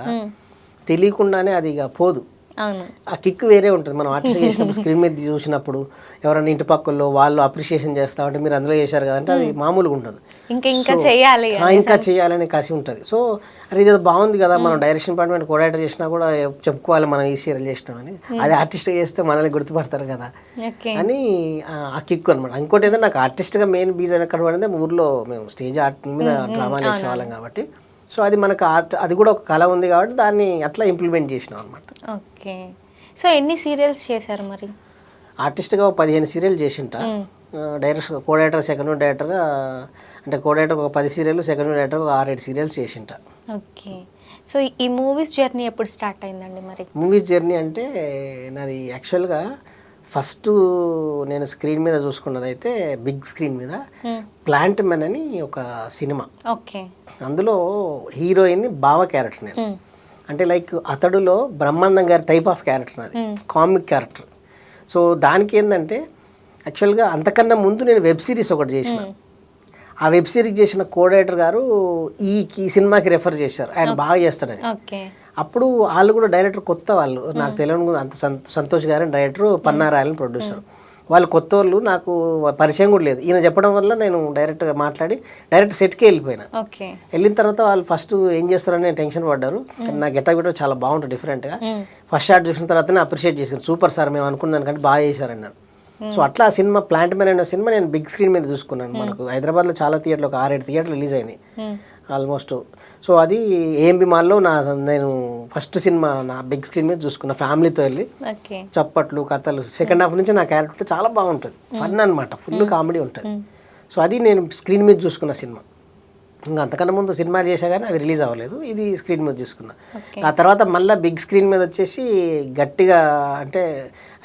తెలియకుండానే అది ఇక పోదు. అవును. ఆ కిక్ వేరే ఉంటుంది. మనం ఆర్టిస్ట్ చేసినప్పుడు స్క్రీన్ మీద చూసినప్పుడు ఎవరైనా ఇంటి పక్కల్లో వాళ్ళు అప్రిషియేషన్ చేస్తా ఉంటే మీరు అందులో చేశారు కదంటే అది మామూలుగా ఉంటుంది. ఇంకా చేయాలి, ఇంకా చేయాలని కసి ఉంటుంది. సో అది ఇది బాగుంది కదా, మనం డైరెక్షన్ డిపార్ట్మెంట్ కోఆర్డినేటర్ చేసినా కూడా చెప్పుకోవాలి మనం ఈ సీరియల్ చేసినామని. అది ఆర్టిస్ట్ చేస్తే మనల్ని గుర్తుపడతారు కదా అని ఆ కిక్ అనమాట. ఇంకోటి ఏంటంటే నాకు ఆర్టిస్ట్గా మెయిన్ బీజం ఎక్కడ పడింది, ఊర్లో మేము స్టేజ్ ఆర్ట్ మీద డ్రామాలు వేసేవాళ్ళం కాబట్టి. సో అది మనకు ఆర్ట్, అది కూడా ఒక కళ ఉంది కాబట్టి దాన్ని అట్లా ఇంప్లిమెంట్ చేసినాం అనమాట. ఓకే. సో ఎన్ని సీరియల్స్ చేశారు మరి? ఆర్టిస్ట్గా 15 సీరియల్ చేసింట. డైరెక్టర్ కోడైరెక్టర్ సెకండ్ డైరెక్టర్గా అంటే కోడైరెక్టర్ ఒక 10 సీరియల్, సెకండ్ డైరెక్టర్ ఒక 6-7 సీరియల్స్ చేసింట. ఓకే. సో ఈ మూవీస్ జర్నీ ఎప్పుడు స్టార్ట్ అయిందండి మరి? మూవీస్ జర్నీ అంటే నాది యాక్చువల్గా ఫస్ట్ నేను స్క్రీన్ మీద చూసుకున్నది అయితే బిగ్ స్క్రీన్ మీద ప్లాంట్ మ్యాన్ అని ఒక సినిమా. ఓకే. అందులో హీరోయిన్ బావ క్యారెక్టర్ నేను. అంటే లైక్ అతడులో బ్రహ్మానందం గారి టైప్ ఆఫ్ క్యారెక్టర్ అది, కామిక్ క్యారెక్టర్. సో దానికి ఏంటంటే యాక్చువల్గా అంతకన్నా ముందు నేను వెబ్ సిరీస్ ఒకటి చేసిన. ఆ వెబ్ సిరీస్ చేసిన కోడైరెక్టర్ గారు ఈ సినిమాకి రెఫర్ చేశారు, ఆయన బాగా చేస్తాడని. అప్పుడు వాళ్ళు కూడా డైరెక్టర్ కొత్త వాళ్ళు, నాకు తెలియని అంత సంతోష్ గారని డైరెక్టర్, పన్నారాయలని ప్రొడ్యూసర్. వాళ్ళు కొత్త వాళ్ళు, నాకు పరిచయం కూడా లేదు. ఈయన చెప్పడం వల్ల నేను డైరెక్ట్గా మాట్లాడి డైరెక్ట్ సెట్కి వెళ్ళిపోయినా. వెళ్ళిన తర్వాత వాళ్ళు ఫస్ట్ ఏం చేస్తారని నేను టెన్షన్ పడ్డారు. నా గెటప్ కూడా చాలా బాగుంటుంది డిఫరెంట్గా. ఫస్ట్ షాట్ చూసిన తర్వాతనే అప్రిషియేట్ చేశారు, సూపర్ సార్ మేము అనుకున్న దానికంటే బాగా చేశారన్నారు. సో అట్లా ఆ సినిమా ప్లాంట్ మ్యాన్ అనే సినిమా నేను బిగ్ స్క్రీన్ మీద చూసుకున్నాను. మనకు హైదరాబాద్లో చాలా థియేటర్లు, ఒక 6-7 థియేటర్లు రిలీజ్ అయినాయి ఆల్మోస్ట్. సో అది ఏఎంబి మాల్లో నేను ఫస్ట్ సినిమా నా బిగ్ స్క్రీన్ మీద చూసుకున్నా ఫ్యామిలీతో వెళ్ళి. చప్పట్లు, కథలు, సెకండ్ హాఫ్ నుంచి నా క్యారెక్టర్ చాలా బాగుంటుంది, ఫన్ అనమాట, ఫుల్ కామెడీ ఉంటుంది. సో అది నేను స్క్రీన్ మీద చూసుకున్న సినిమా. ఇంకా అంతకన్నా ముందు సినిమాలు చేసా కానీ అవి రిలీజ్ అవ్వలేదు, ఇది స్క్రీన్ మీద చూసుకున్నా. ఆ తర్వాత మళ్ళీ బిగ్ స్క్రీన్ మీద వచ్చేసి గట్టిగా అంటే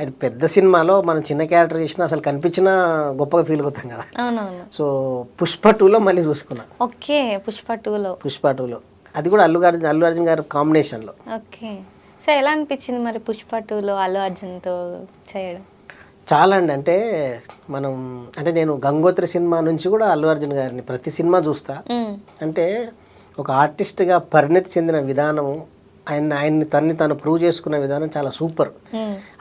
అది పెద్ద సినిమాలో మనం చిన్న క్యారెక్టర్ చేసినా అసలు కనిపించినా గొప్పగా ఫీల్ అవుతాం కదా. సో పుష్ప 2లో మళ్ళీ చూసుకున్నా. ఓకే. పుష్ప 2లో అది కూడా అల్లు అర్జున్ గారు కాంబినేషన్లో. ఓకే. సో ఎలా అనిపించింది మరి పుష్ప 2లో అల్లు అర్జున్తో చేయడం? చాలా అండి. అంటే మనం అంటే నేను గంగోత్రి సినిమా నుంచి కూడా అల్లు అర్జున్ గారిని ప్రతి సినిమా చూస్తా. అంటే ఒక ఆర్టిస్ట్గా పరిణతి చెందిన విధానం, ఆయన్ని తను ప్రూవ్ చేసుకున్న విధానం చాలా సూపర్.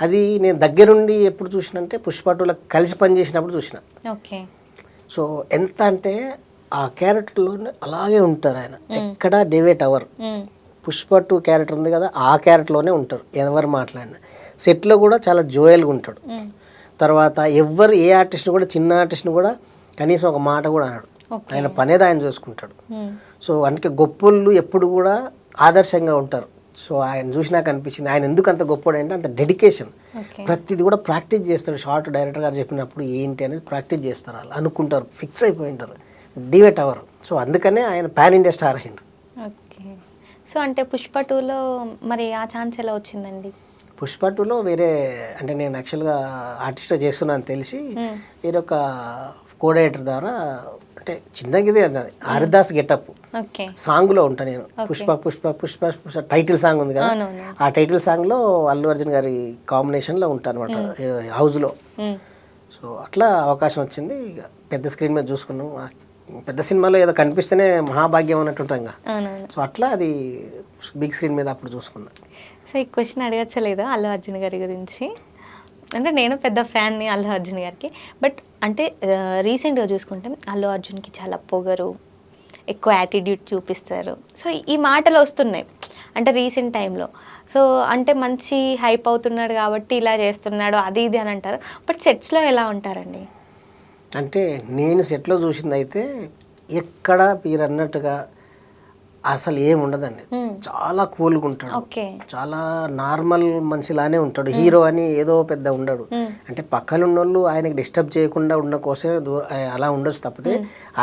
అది నేను దగ్గరుండి ఎప్పుడు చూసినంటే పుష్ప 2లో కలిసి పనిచేసినప్పుడు చూసిన. సో ఎంత అంటే ఆ క్యారెక్టర్లోనే అలాగే ఉంటారు ఆయన, ఎక్కడా డివేట్ అవ్వరు. పుష్ప 2 క్యారెక్టర్ ఉంది కదా, ఆ క్యారెక్టర్లోనే ఉంటారు, ఎవరు మాట్లాడినా. సెట్లో కూడా చాలా జోయల్గా ఉంటాడు. తర్వాత ఎవరు ఏ ఆర్టిస్ట్ని కూడా, చిన్న ఆర్టిస్ట్ని కూడా కనీసం ఒక మాట కూడా అన్నాడు. ఆయన పనేది ఆయన చూసుకుంటాడు. సో అందుకే గొప్పోళ్ళు ఎప్పుడు కూడా ఆదర్శంగా ఉంటారు. సో ఆయన చూసి నాకు అనిపించింది ఆయన ఎందుకు అంత గొప్పడు అంటే అంత డెడికేషన్. ప్రతిది కూడా ప్రాక్టీస్ చేస్తాడు. షార్ట్ డైరెక్టర్ గారు చెప్పినప్పుడు ఏంటి అనేది ప్రాక్టీస్ చేస్తారు, వాళ్ళు అనుకుంటారు, ఫిక్స్ అయిపోయి ఉంటారు, డివేట్ అవ్వరు. సో అందుకనే ఆయన పాన్ ఇండియా స్టార్ అయ్యిండు. ఓకే. సో అంటే పుష్ప 2లో మరి ఆ ఛాన్స్ ఎలా వచ్చిందండి? పుష్ప 2లో వేరే అంటే నేను యాక్చువల్గా ఆర్టిస్ట్ చేస్తున్నాను తెలిసి వేరొక కోడైటర్ ద్వారా అంటే చిన్నగా ఇదే అన్నది హరిదాస్ గెటప్ ఓకే. సాంగ్లో ఉంటా నేను. పుష్ప పుష్ప పుష్ప పుష్ప టైటిల్ సాంగ్ ఉంది కదా, అవునవును. ఆ టైటిల్ సాంగ్లో అల్లు అర్జున్ గారి కాంబినేషన్లో ఉంటాను అనమాట హౌస్లో. సో అట్లా అవకాశం వచ్చింది. ఇక పెద్ద స్క్రీన్ మీద చూసుకున్నాం. పెద్ద సినిమాలో ఏదో కనిపిస్తేనే మహాభాగ్యం అన్నట్టు ఉంటాం కదా. అవునవును. సో అట్లా అది బిగ్ స్క్రీన్ మీద అప్పుడు చూసుకున్నా. సో ఈ క్వశ్చన్ అడగచ్చలేదా అల్లు అర్జున్ గారి గురించి? అంటే నేను పెద్ద ఫ్యాన్ని అల్లు అర్జున్ గారికి. బట్ అంటే రీసెంట్గా చూసుకుంటే అల్లు అర్జున్కి చాలా పొగరు, ఎక్కువ యాటిట్యూడ్ చూపిస్తారు. సో ఈ మాటలు వస్తున్నాయి అంటే రీసెంట్ టైంలో. సో అంటే మంచి హైప్ అవుతున్నాడు కాబట్టి ఇలా చేస్తున్నాడు అది ఇది అని అంటారు. బట్ సెట్స్లో ఎలా ఉంటారండి? అంటే నేను సెట్లో చూసింది అయితే ఎక్కడ మీరు అన్నట్టుగా అసలు ఏమి ఉండదండి. చాలా కూల్గా ఉంటాడు, ఓకే. చాలా నార్మల్ మనిషిలానే ఉంటాడు. హీరో అని ఏదో పెద్ద ఉండడు. అంటే పక్కన ఉన్నోళ్ళు ఆయనకి డిస్టర్బ్ చేయకుండా ఉన్న కోసమే అలా ఉండొచ్చు తప్పితే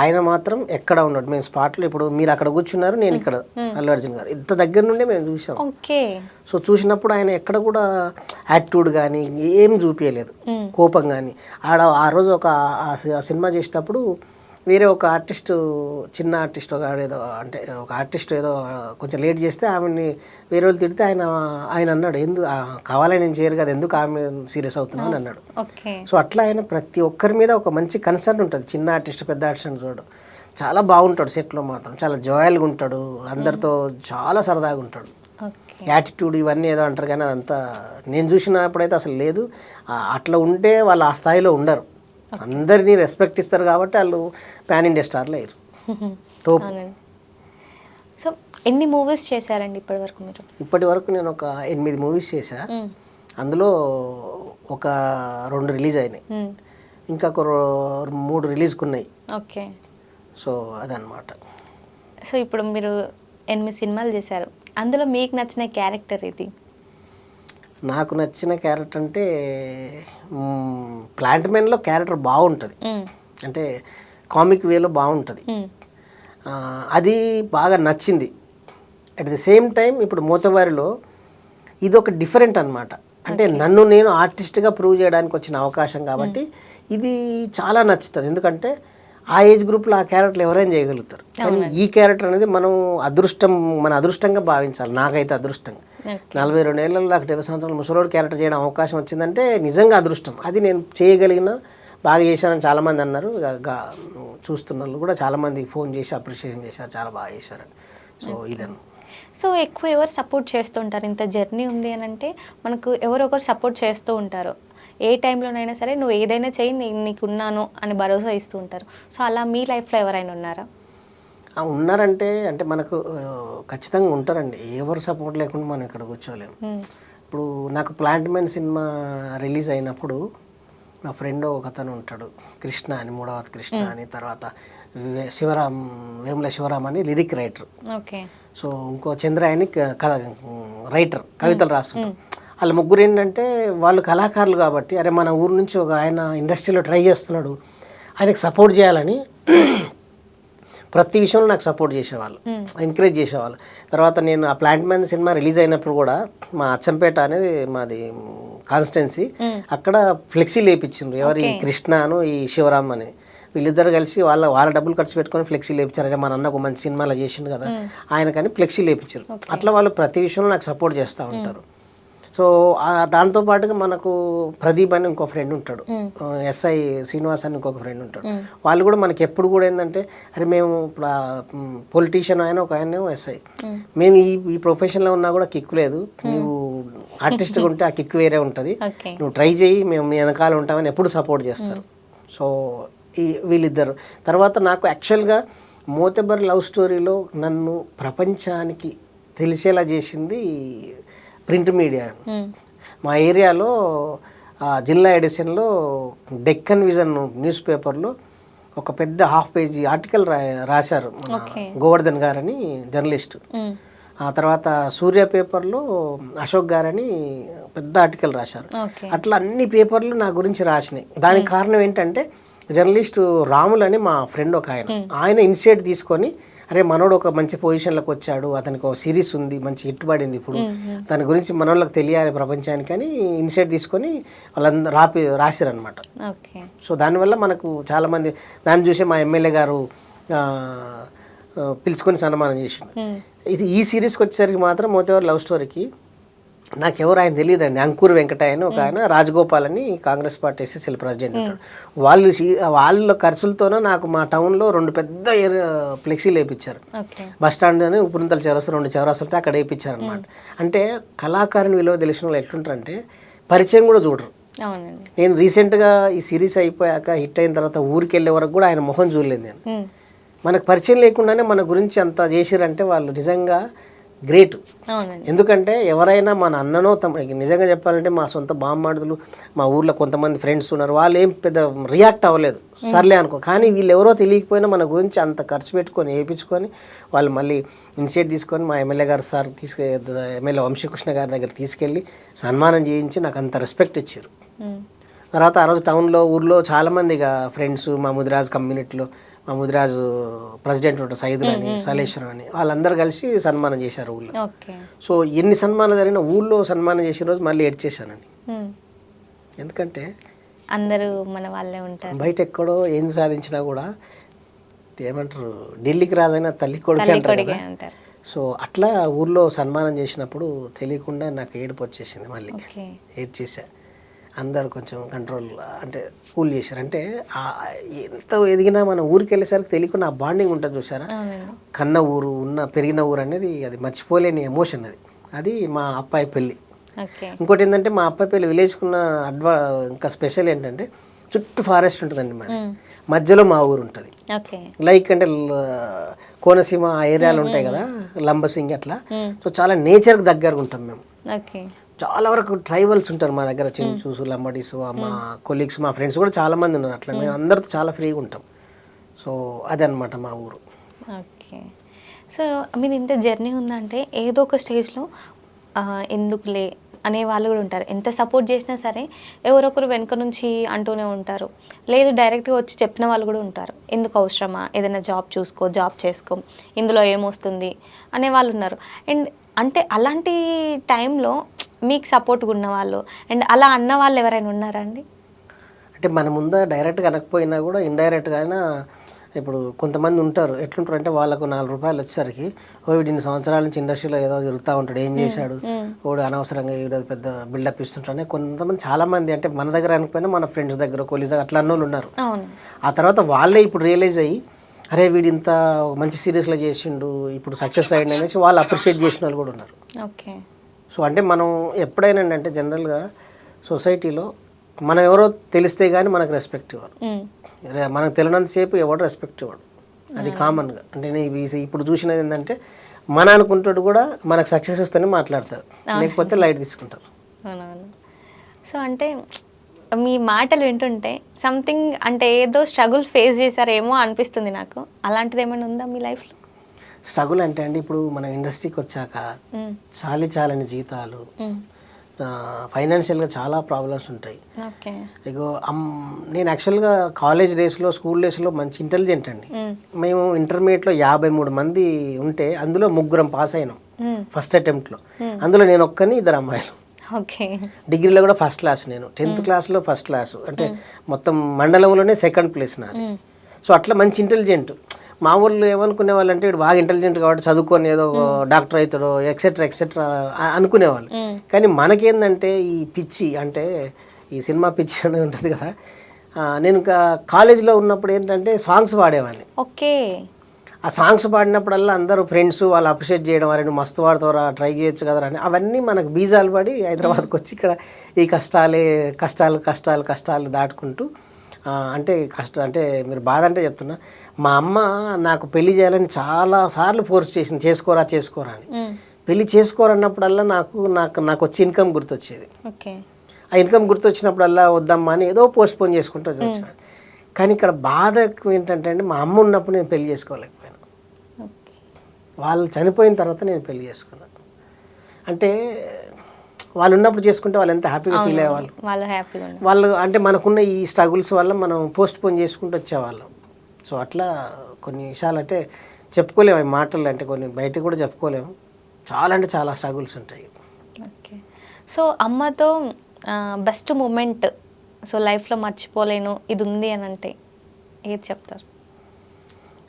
ఆయన మాత్రం ఎక్కడ ఉండడు. మేము స్పాట్లో ఇప్పుడు మీరు అక్కడ కూర్చున్నారు, నేను ఇక్కడ, అల్లు అర్జున్ గారు ఇంత దగ్గర నుండి మేము చూసాం. ఓకే. సో చూసినప్పుడు ఆయన ఎక్కడ కూడా యాటిట్యూడ్ కానీ ఏం చూపించలేదు, కోపం కానీ. ఆ రోజు ఒక ఆ సినిమా చేసేటప్పుడు వేరే ఒక ఆర్టిస్ట్, చిన్న ఆర్టిస్ట్ ఒక ఏదో అంటే ఒక ఆర్టిస్ట్ ఏదో కొంచెం లేట్ చేస్తే ఆమెని వేరే వాళ్ళు తిడితే ఆయన అన్నాడు, ఎందుకు కావాలని నేను చేయరు కదా, ఎందుకు ఆమె సీరియస్ అవుతున్నావు అని అన్నాడు. సో అట్లా ఆయన ప్రతి ఒక్కరి మీద ఒక మంచి కన్సర్న్ ఉంటుంది. చిన్న ఆర్టిస్ట్ పెద్ద ఆర్టిస్ట్ అని చూడడం. చాలా బాగుంటాడు సెట్లో మాత్రం, చాలా జాయల్గా ఉంటాడు, అందరితో చాలా సరదాగా ఉంటాడు. యాటిట్యూడ్ ఇవన్నీ ఏదో అంటారు కానీ అదంతా నేను చూసినప్పుడైతే అసలు లేదు. అట్లా ఉంటే వాళ్ళు ఆ స్థాయిలో ఉండరు. అందరినీ రెస్పెక్ట్ ఇస్తారు కాబట్టి వాళ్ళు పాన్ ఇండియా స్టార్లు అయ్యారు. సో ఎన్ని మూవీస్ చేశారండి ఇప్పటి వరకు మీరు? ఇప్పటి వరకు నేను ఒక 8 మూవీస్ చేశా. అందులో ఒక 2 రిలీజ్ అయినాయి, ఇంకా ఒక 3 రిలీజ్కి ఉన్నాయి. ఓకే. సో అదనమాట. సో ఇప్పుడు మీరు 8 సినిమాలు చేశారు, అందులో మీకు నచ్చిన క్యారెక్టర్ ఇది? నాకు నచ్చిన క్యారెక్టర్ అంటే ప్లాంట్ మ్యాన్లో క్యారెక్టర్ బాగుంటుంది, అంటే కామిక్ వేలో బాగుంటుంది, అది బాగా నచ్చింది. అట్ ది సేమ్ టైం ఇప్పుడు మోతవారిలో ఇది ఒక డిఫరెంట్ అనమాట. అంటే నన్ను నేను ఆర్టిస్ట్గా ప్రూవ్ చేయడానికి వచ్చిన అవకాశం కాబట్టి ఇది చాలా నచ్చుతుంది. ఎందుకంటే ఆ ఏజ్ గ్రూప్లో ఆ క్యారెక్టర్లు ఎవరైనా చేయగలుగుతారు. కానీ ఈ క్యారెక్టర్ అనేది మనం మన అదృష్టంగా భావించాలి. నాకైతే అదృష్టంగా 42 ఏళ్ళలో నాకు 20 సంవత్సరాలు ముసలోడు క్యారెక్టర్ చేయడం అవకాశం వచ్చిందంటే నిజంగా అదృష్టం. అది నేను చేయగలిగిన, బాగా చేశానని చాలామంది అన్నారు. చూస్తున్న వాళ్ళు కూడా చాలామంది ఫోన్ చేసి అప్రిషియేషన్ చేశారు, చాలా బాగా చేశారని. సో ఇదన్న. సో ఎక్కువ ఎవరు సపోర్ట్ చేస్తూ ఉంటారు? ఇంత జర్నీ ఉంది అని అంటే మనకు ఎవరొకరు సపోర్ట్ చేస్తూ ఉంటారు. ఏ టైంలోనైనా సరే నువ్వు ఏదైనా చెయ్యి, నీకు ఉన్నాను అని భరోసా ఇస్తూ ఉంటారు. సో అలా మీ లైఫ్లో ఎవరైనా ఉన్నారా? ఉన్నారంటే అంటే మనకు ఖచ్చితంగా ఉంటారండి. ఎవరు సపోర్ట్ లేకుండా మనం ఇక్కడ కూర్చోలేము. ఇప్పుడు నాకు ప్లాంట్ మ్యాన్ సినిమా రిలీజ్ అయినప్పుడు నా ఫ్రెండ్ ఒక అతను ఉంటాడు, కృష్ణ అని, మూడవది కృష్ణ అని, తర్వాత వేముల శివరామ్ అని లిరిక్ రైటర్. ఓకే. సో ఇంకో చంద్ర అని రైటర్, కవితలు రాస్తుంటారు. వాళ్ళ ముగ్గురు ఏంటంటే వాళ్ళు కళాకారులు కాబట్టి, అరే మన ఊరు నుంచి ఒక ఆయన ఇండస్ట్రీలో ట్రై చేస్తున్నాడు, ఆయనకు సపోర్ట్ చేయాలని ప్రతి విషయంలో నాకు సపోర్ట్ చేసేవాళ్ళు, ఎంకరేజ్ చేసేవాళ్ళు. తర్వాత నేను ఆ ప్లాంట్ మ్యాన్ సినిమా రిలీజ్ అయినప్పుడు కూడా మా అచ్చంపేట అనేది మాది కాన్స్టిట్యున్సీ, అక్కడ ఫ్లెక్సీ లేపించిండ్రు. ఎవరి కృష్ణను ఈ శివరామ్ అని, వీళ్ళిద్దరు కలిసి వాళ్ళ డబ్బులు ఖర్చు పెట్టుకొని ఫ్లెక్సీ లేపించారు. అంటే మన అన్న ఒక మంచి సినిమాలో చేసిండు కదా ఆయనకని ఫ్లెక్సీ లేపించారు. అట్లా వాళ్ళు ప్రతి విషయంలో నాకు సపోర్ట్ చేస్తూ ఉంటారు. సో దాంతోపాటుగా మనకు ప్రదీప్ అని ఇంకో ఫ్రెండ్ ఉంటాడు, ఎస్ఐ శ్రీనివాస్ అని ఇంకొక ఫ్రెండ్ ఉంటాడు. వాళ్ళు కూడా మనకి ఎప్పుడు కూడా ఏంటంటే, అరే మేము ఇప్పుడు పొలిటీషియన్ ఆయన ఒక ఆయన ఎస్ఐ, మేము ఈ ప్రొఫెషన్లో ఉన్నా కూడా కిక్కు లేదు, నువ్వు ఆర్టిస్ట్గా ఉంటే ఆ కిక్ వేరే ఉంటుంది, నువ్వు ట్రై చేయి, మేము మీ వెనకాల ఉంటామని ఎప్పుడు సపోర్ట్ చేస్తారు. సో వీళ్ళిద్దరు. తర్వాత నాకు యాక్చువల్గా మోతబర్ లవ్ స్టోరీలో నన్ను ప్రపంచానికి తెలిసేలా చేసింది ప్రింట్ మీడియా. మా ఏరియాలో జిల్లా ఎడిషన్లో డెక్కన్ విజన్ న్యూస్ పేపర్లో ఒక పెద్ద హాఫ్ పేజీ ఆర్టికల్ రాశారు గోవర్ధన్ గారని జర్నలిస్ట్. ఆ తర్వాత సూర్య పేపర్లో అశోక్ గారని పెద్ద ఆర్టికల్ రాశారు. అట్లా అన్ని పేపర్లు నా గురించి రాసినాయి. దానికి కారణం ఏంటంటే జర్నలిస్ట్ రాములు అని మా ఫ్రెండ్ ఒక ఆయన ఇనిషియేట్ తీసుకొని అరే మనోడు ఒక మంచి పొజిషన్లోకి వచ్చాడు, అతనికి ఒక సిరీస్ ఉంది, మంచి హిట్ పడింది, ఇప్పుడు దాని గురించి మనోళ్ళకి తెలియాలి ప్రపంచానికి అని ఇనిషియేట్ తీసుకొని వాళ్ళందరూ రాసిరనమాట. ఓకే. సో దానివల్ల మనకు చాలామంది దాన్ని చూసి మా ఎమ్మెల్యే గారు పిలుచుకొని సన్మానం చేసిండు. ఇది ఈ సిరీస్కి వచ్చేసరికి మాత్రం మోతేవారి లవ్ స్టోరీకి నాకెవరు ఆయన తెలియదండి. అంకూర్ వెంకటయ్య అని ఒక ఆయన, రాజగోపాల్ అని కాంగ్రెస్ పార్టీ ఎస్ఎస్ఎల్ ప్రెసిడెంట్ ఉంటాడు. వాళ్ళ ఖర్చులతోనే నాకు మా టౌన్లో 2 పెద్ద ఫ్లెక్సీలు వేయించారు. బస్ స్టాండ్ అని ఉప్పురింతల చౌరస్తా 2 చౌరస్తాలతో అక్కడ వేయించారు అనమాట. అంటే కళాకారుని విలువ తెలిసిన వాళ్ళు ఎట్లుంటారంటే పరిచయం కూడా చూడరు. నేను రీసెంట్గా ఈ సిరీస్ అయిపోయాక హిట్ అయిన తర్వాత ఊరికి వెళ్ళే వరకు కూడా ఆయన మొహం చూడలేదు నేను. మనకు పరిచయం లేకుండానే మన గురించి అంత చేసిరంటే వాళ్ళు నిజంగా గ్రేట్. ఎందుకంటే ఎవరైనా మన అన్ననో నిజంగా చెప్పాలంటే మా సొంత బామ్మాడుదులు మా ఊర్లో కొంతమంది ఫ్రెండ్స్ ఉన్నారు, వాళ్ళు ఏం పెద్ద రియాక్ట్ అవ్వలేదు, సర్లే అనుకో. కానీ వీళ్ళు ఎవరో తెలియకపోయినా మన గురించి అంత ఖర్చు పెట్టుకొని వేయించుకొని వాళ్ళు మళ్ళీ ఇనిషియేట్ తీసుకొని మా ఎమ్మెల్యే గారు సార్ ఎమ్మెల్యే వంశీకృష్ణ గారి దగ్గర తీసుకెళ్ళి సన్మానం చేయించి నాకు అంత రెస్పెక్ట్ ఇచ్చారు. తర్వాత ఆ రోజు టౌన్లో ఊర్లో చాలామంది ఇక ఫ్రెండ్స్ మా ముదిరాజ్ కమ్యూనిటీలో మా ముదిరాజు ప్రెసిడెంట్ ఉంటారు సైదులు అని, సలేశ్వరం అని, వాళ్ళందరూ కలిసి సన్మానం చేశారు ఊళ్ళో. సో ఎన్ని సన్మానాలు జరిగినా ఊళ్ళో సన్మానం చేసిన రోజు మళ్ళీ చేశానండి. ఎందుకంటే అందరూ మన వాళ్ళే ఉంటారు. బయట ఎక్కడో ఏం సాధించినా కూడా ఏమంటారు, ఢిల్లీకి రాజైనా తల్లి కొడుకు అంటారు. సో అట్లా ఊర్లో సన్మానం చేసినప్పుడు తెలియకుండా నాకు ఏడుపు వచ్చేసింది. మళ్ళీ ఏడ్చేసా. అందరు కొంచెం కంట్రోల్ అంటే కూల్ చేశారు. అంటే ఎంత ఎదిగినా మన ఊరికి వెళ్ళేసరికి తెలియకుండా ఆ బాండింగ్ ఉంటుంది చూసారా. కన్న ఊరు పెరిగిన ఊరు అనేది అది మర్చిపోలేని ఎమోషన్. అది మా అబ్బాయి పెళ్ళి. ఇంకోటి ఏంటంటే మా అబ్బాయి పెళ్ళి విలేజ్కున్న ఇంకా స్పెషల్ ఏంటంటే చుట్టూ ఫారెస్ట్ ఉంటుందండి, మన మధ్యలో మా ఊరు ఉంటుంది. లైక్ అంటే కోనసీమ ఆ ఏరియాలు ఉంటాయి కదా, లంబసింగి అట్లా. సో చాలా నేచర్కి దగ్గరగా ఉంటాం మేము. చాలా వరకు ట్రైబల్స్ ఉంటారు మా దగ్గర, చెంచూస్, లంబడీస్, మా కొలీగ్స్, మా ఫ్రెండ్స్ కూడా చాలా మంది ఉన్నారు. అట్లా మేము అందరితో చాలా ఫ్రీగా ఉంటాం. సో అదనమాట మా ఊరు. ఓకే. సో మీది ఇంత జర్నీ ఉందంటే ఏదో ఒక స్టేజ్లో ఎందుకులే అనే వాళ్ళు కూడా ఉంటారు. ఎంత సపోర్ట్ చేసినా సరే ఎవరొకరు వెనుక నుంచి అంటూనే ఉంటారు, లేదు డైరెక్ట్గా వచ్చి చెప్పిన వాళ్ళు కూడా ఉంటారు, ఎందుకు అవసరమా, ఏదైనా జాబ్ చూసుకో, జాబ్ చేసుకో, ఇందులో ఏమొస్తుంది అనే వాళ్ళు ఉన్నారు. అండ్ అంటే అలాంటి టైంలో మీకు సపోర్ట్గా ఉన్న వాళ్ళు అండ్ అలా అన్న వాళ్ళు ఎవరైనా ఉన్నారా అండి? అంటే మన ముందు డైరెక్ట్గా అనకపోయినా కూడా ఇండైరెక్ట్గా అయినా ఇప్పుడు కొంతమంది ఉంటారు, ఎట్లుంటారు అంటే వాళ్ళకు 4 రూపాయలు వచ్చేసరికి వీడు ఇన్ని సంవత్సరాల నుంచి ఇండస్ట్రీలో ఏదో జరుగుతూ ఉంటాడు, ఏం చేశాడు, వాడు అనవసరంగా వీడు పెద్ద బిల్డప్ ఇస్తుంటాడు. కొంతమంది చాలామంది అంటే మన దగ్గర అనకపోయినా మన ఫ్రెండ్స్ దగ్గర, కొలీగ్స్ దగ్గర అట్లా అన్న వాళ్ళు ఉన్నారు. ఆ తర్వాత వాళ్ళే ఇప్పుడు రియలైజ్ అయ్యి అరే వీడు ఇంత మంచి సీరియస్లో చేసిండు, ఇప్పుడు సక్సెస్ అయ్యింది అనేసి వాళ్ళు అప్రిషియేట్ చేసిన వాళ్ళు కూడా ఉన్నారు. ఓకే. సో అంటే మనం ఎప్పుడైనా అంటే జనరల్గా సొసైటీలో మనం ఎవరో తెలిస్తే కానీ మనకు రెస్పెక్ట్ ఇవ్వరు. మనకు తెలియనంతసేపు ఎవరు రెస్పెక్ట్ ఇవ్వడు, అది కామన్గా. అంటే నేను ఇప్పుడు చూసినది ఏంటంటే మన అనుకుంటాడు కూడా మనకు సక్సెస్ వస్తేనే మాట్లాడతారు, లేకపోతే లైట్ తీసుకుంటారు. సో అంటే మీ మాటలు వింటుంటే సంథింగ్ అంటే ఏదో స్ట్రగుల్ ఫేస్ చేశారేమో అనిపిస్తుంది నాకు. అలాంటిది ఏమైనా ఉందా మీ లైఫ్లో? స్ట్రగుల్ అంటే అండి ఇప్పుడు మన ఇండస్ట్రీకి వచ్చాక చాలని జీతాలు, ఫైనాన్షియల్గా చాలా ప్రాబ్లమ్స్ ఉంటాయి. ఇగో నేను యాక్చువల్గా కాలేజ్ డేస్లో, స్కూల్ డేస్లో మంచి ఇంటెలిజెంట్ అండి. మేము ఇంటర్మీడియట్లో 53 మంది ఉంటే అందులో 3 పాస్ అయినాం ఫస్ట్ అటెంప్ట్లో. అందులో నేను ఒక్కని, 2 అమ్మాయిలు. డిగ్రీలో కూడా ఫస్ట్ క్లాస్, నేను 10th క్లాస్లో ఫస్ట్ క్లాసు, అంటే మొత్తం మండలంలోనే 2nd ప్లేస్ నాది. సో అట్లా మంచి ఇంటెలిజెంట్. మా ఊళ్ళు ఏమనుకునే వాళ్ళు అంటే బాగా ఇంటెలిజెంట్ కాబట్టి చదువుకొని ఏదో డాక్టర్ అవుతాడో ఎక్సెట్రా ఎక్సెట్రా అనుకునేవాళ్ళు. కానీ మనకేందంటే ఈ పిచ్చి, అంటే ఈ సినిమా పిచ్చి అనేది ఉంటుంది కదా. నేను ఇంకా కాలేజీలో ఉన్నప్పుడు ఏంటంటే సాంగ్స్ పాడేవాడిని. ఓకే. ఆ సాంగ్స్ పాడినప్పుడల్లా అందరూ ఫ్రెండ్స్ వాళ్ళు అప్రిషియేట్ చేయడం, వారిని నువ్వు మస్తు పాడుతారా, ట్రై చేయొచ్చు కదా అని, అవన్నీ మనకు బీజాలు పడి హైదరాబాద్కి వచ్చి ఇక్కడ ఈ కష్టాలు దాటుకుంటూ అంటే అంటే మీరు బాధ అంటే చెప్తున్నా, మా అమ్మ నాకు పెళ్లి చేయాలని చాలా సార్లు ఫోర్స్ చేసింది, చేసుకోరా అని. పెళ్లి చేసుకోరన్నప్పుడల్లా నాకు వచ్చి ఇన్కమ్ గుర్తొచ్చేది. ఆ ఇన్కమ్ గుర్తొచ్చినప్పుడల్లా వద్దమ్మా అని ఏదో పోస్ట్ పోన్ చేసుకుంటూ వచ్చాను. కానీ ఇక్కడ బాధ ఏంటంటే అండి, మా అమ్మ ఉన్నప్పుడు నేను పెళ్లి చేసుకోలేకపోయాను, వాళ్ళు చనిపోయిన తర్వాత నేను పెళ్లి చేసుకున్నాను. అంటే వాళ్ళు ఉన్నప్పుడు చేసుకుంటే వాళ్ళు ఎంత హ్యాపీగా ఫీల్ అయ్యేవాళ్ళు. వాళ్ళు అంటే మనకున్న ఈ స్ట్రగుల్స్ వల్ల మనం పోస్ట్ పోన్ చేసుకుంటూ వచ్చేవాళ్ళం. సో అట్లా కొన్ని విషయాలు అంటే చెప్పుకోలేము అవి మాటలు, అంటే కొన్ని బయటకు కూడా చెప్పుకోలేము. చాలా అంటే చాలా స్ట్రగుల్స్ ఉంటాయి. ఓకే. సో అమ్మతో బెస్ట్ మూమెంట్, సో లైఫ్లో మర్చిపోలేను ఇది ఉంది అని అంటే ఏది చెప్తారు?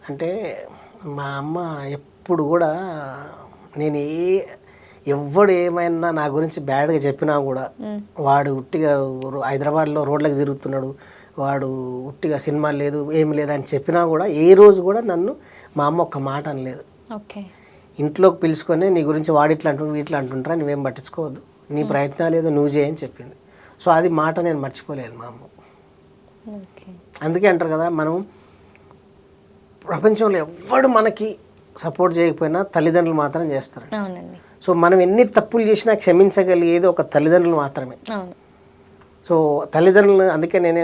అంటే మా అమ్మ ఎప్పుడు కూడా నేను ఎవ్వడు ఏమైనా నా గురించి బ్యాడ్గా చెప్పినా కూడా, వాడు ఉట్టిగా హైదరాబాద్లో రోడ్లకు తిరుగుతున్నాడు, వాడు ఉట్టిగా సినిమా లేదు ఏమి లేదు అని చెప్పినా కూడా ఏ రోజు కూడా నన్ను మా అమ్మ ఒక్క మాట అనలేదు. ఓకే. ఇంట్లోకి పిలుచుకొని నీ గురించి వాడు ఇట్లా అంటుండ్రు ఇట్లా అంటుంటారా, నువ్వేం పట్టించుకోవద్దు, నీ ప్రయత్నాలు ఏదో నువ్వు చేయని చెప్పింది. సో అది మాట నేను మర్చిపోలేను మా అమ్మ. ఓకే. అందుకే అంటారు కదా, మనం ప్రపంచంలో ఎవ్వడు మనకి సపోర్ట్ చేయకపోయినా తల్లిదండ్రులు మాత్రం చేస్తారు. అవునండి. సో మనం ఎన్ని తప్పులు చేసినా క్షమించగలిగేది ఒక తల్లిదండ్రులు మాత్రమే. అవును. సో తల్లిదండ్రులు, అందుకే నేనే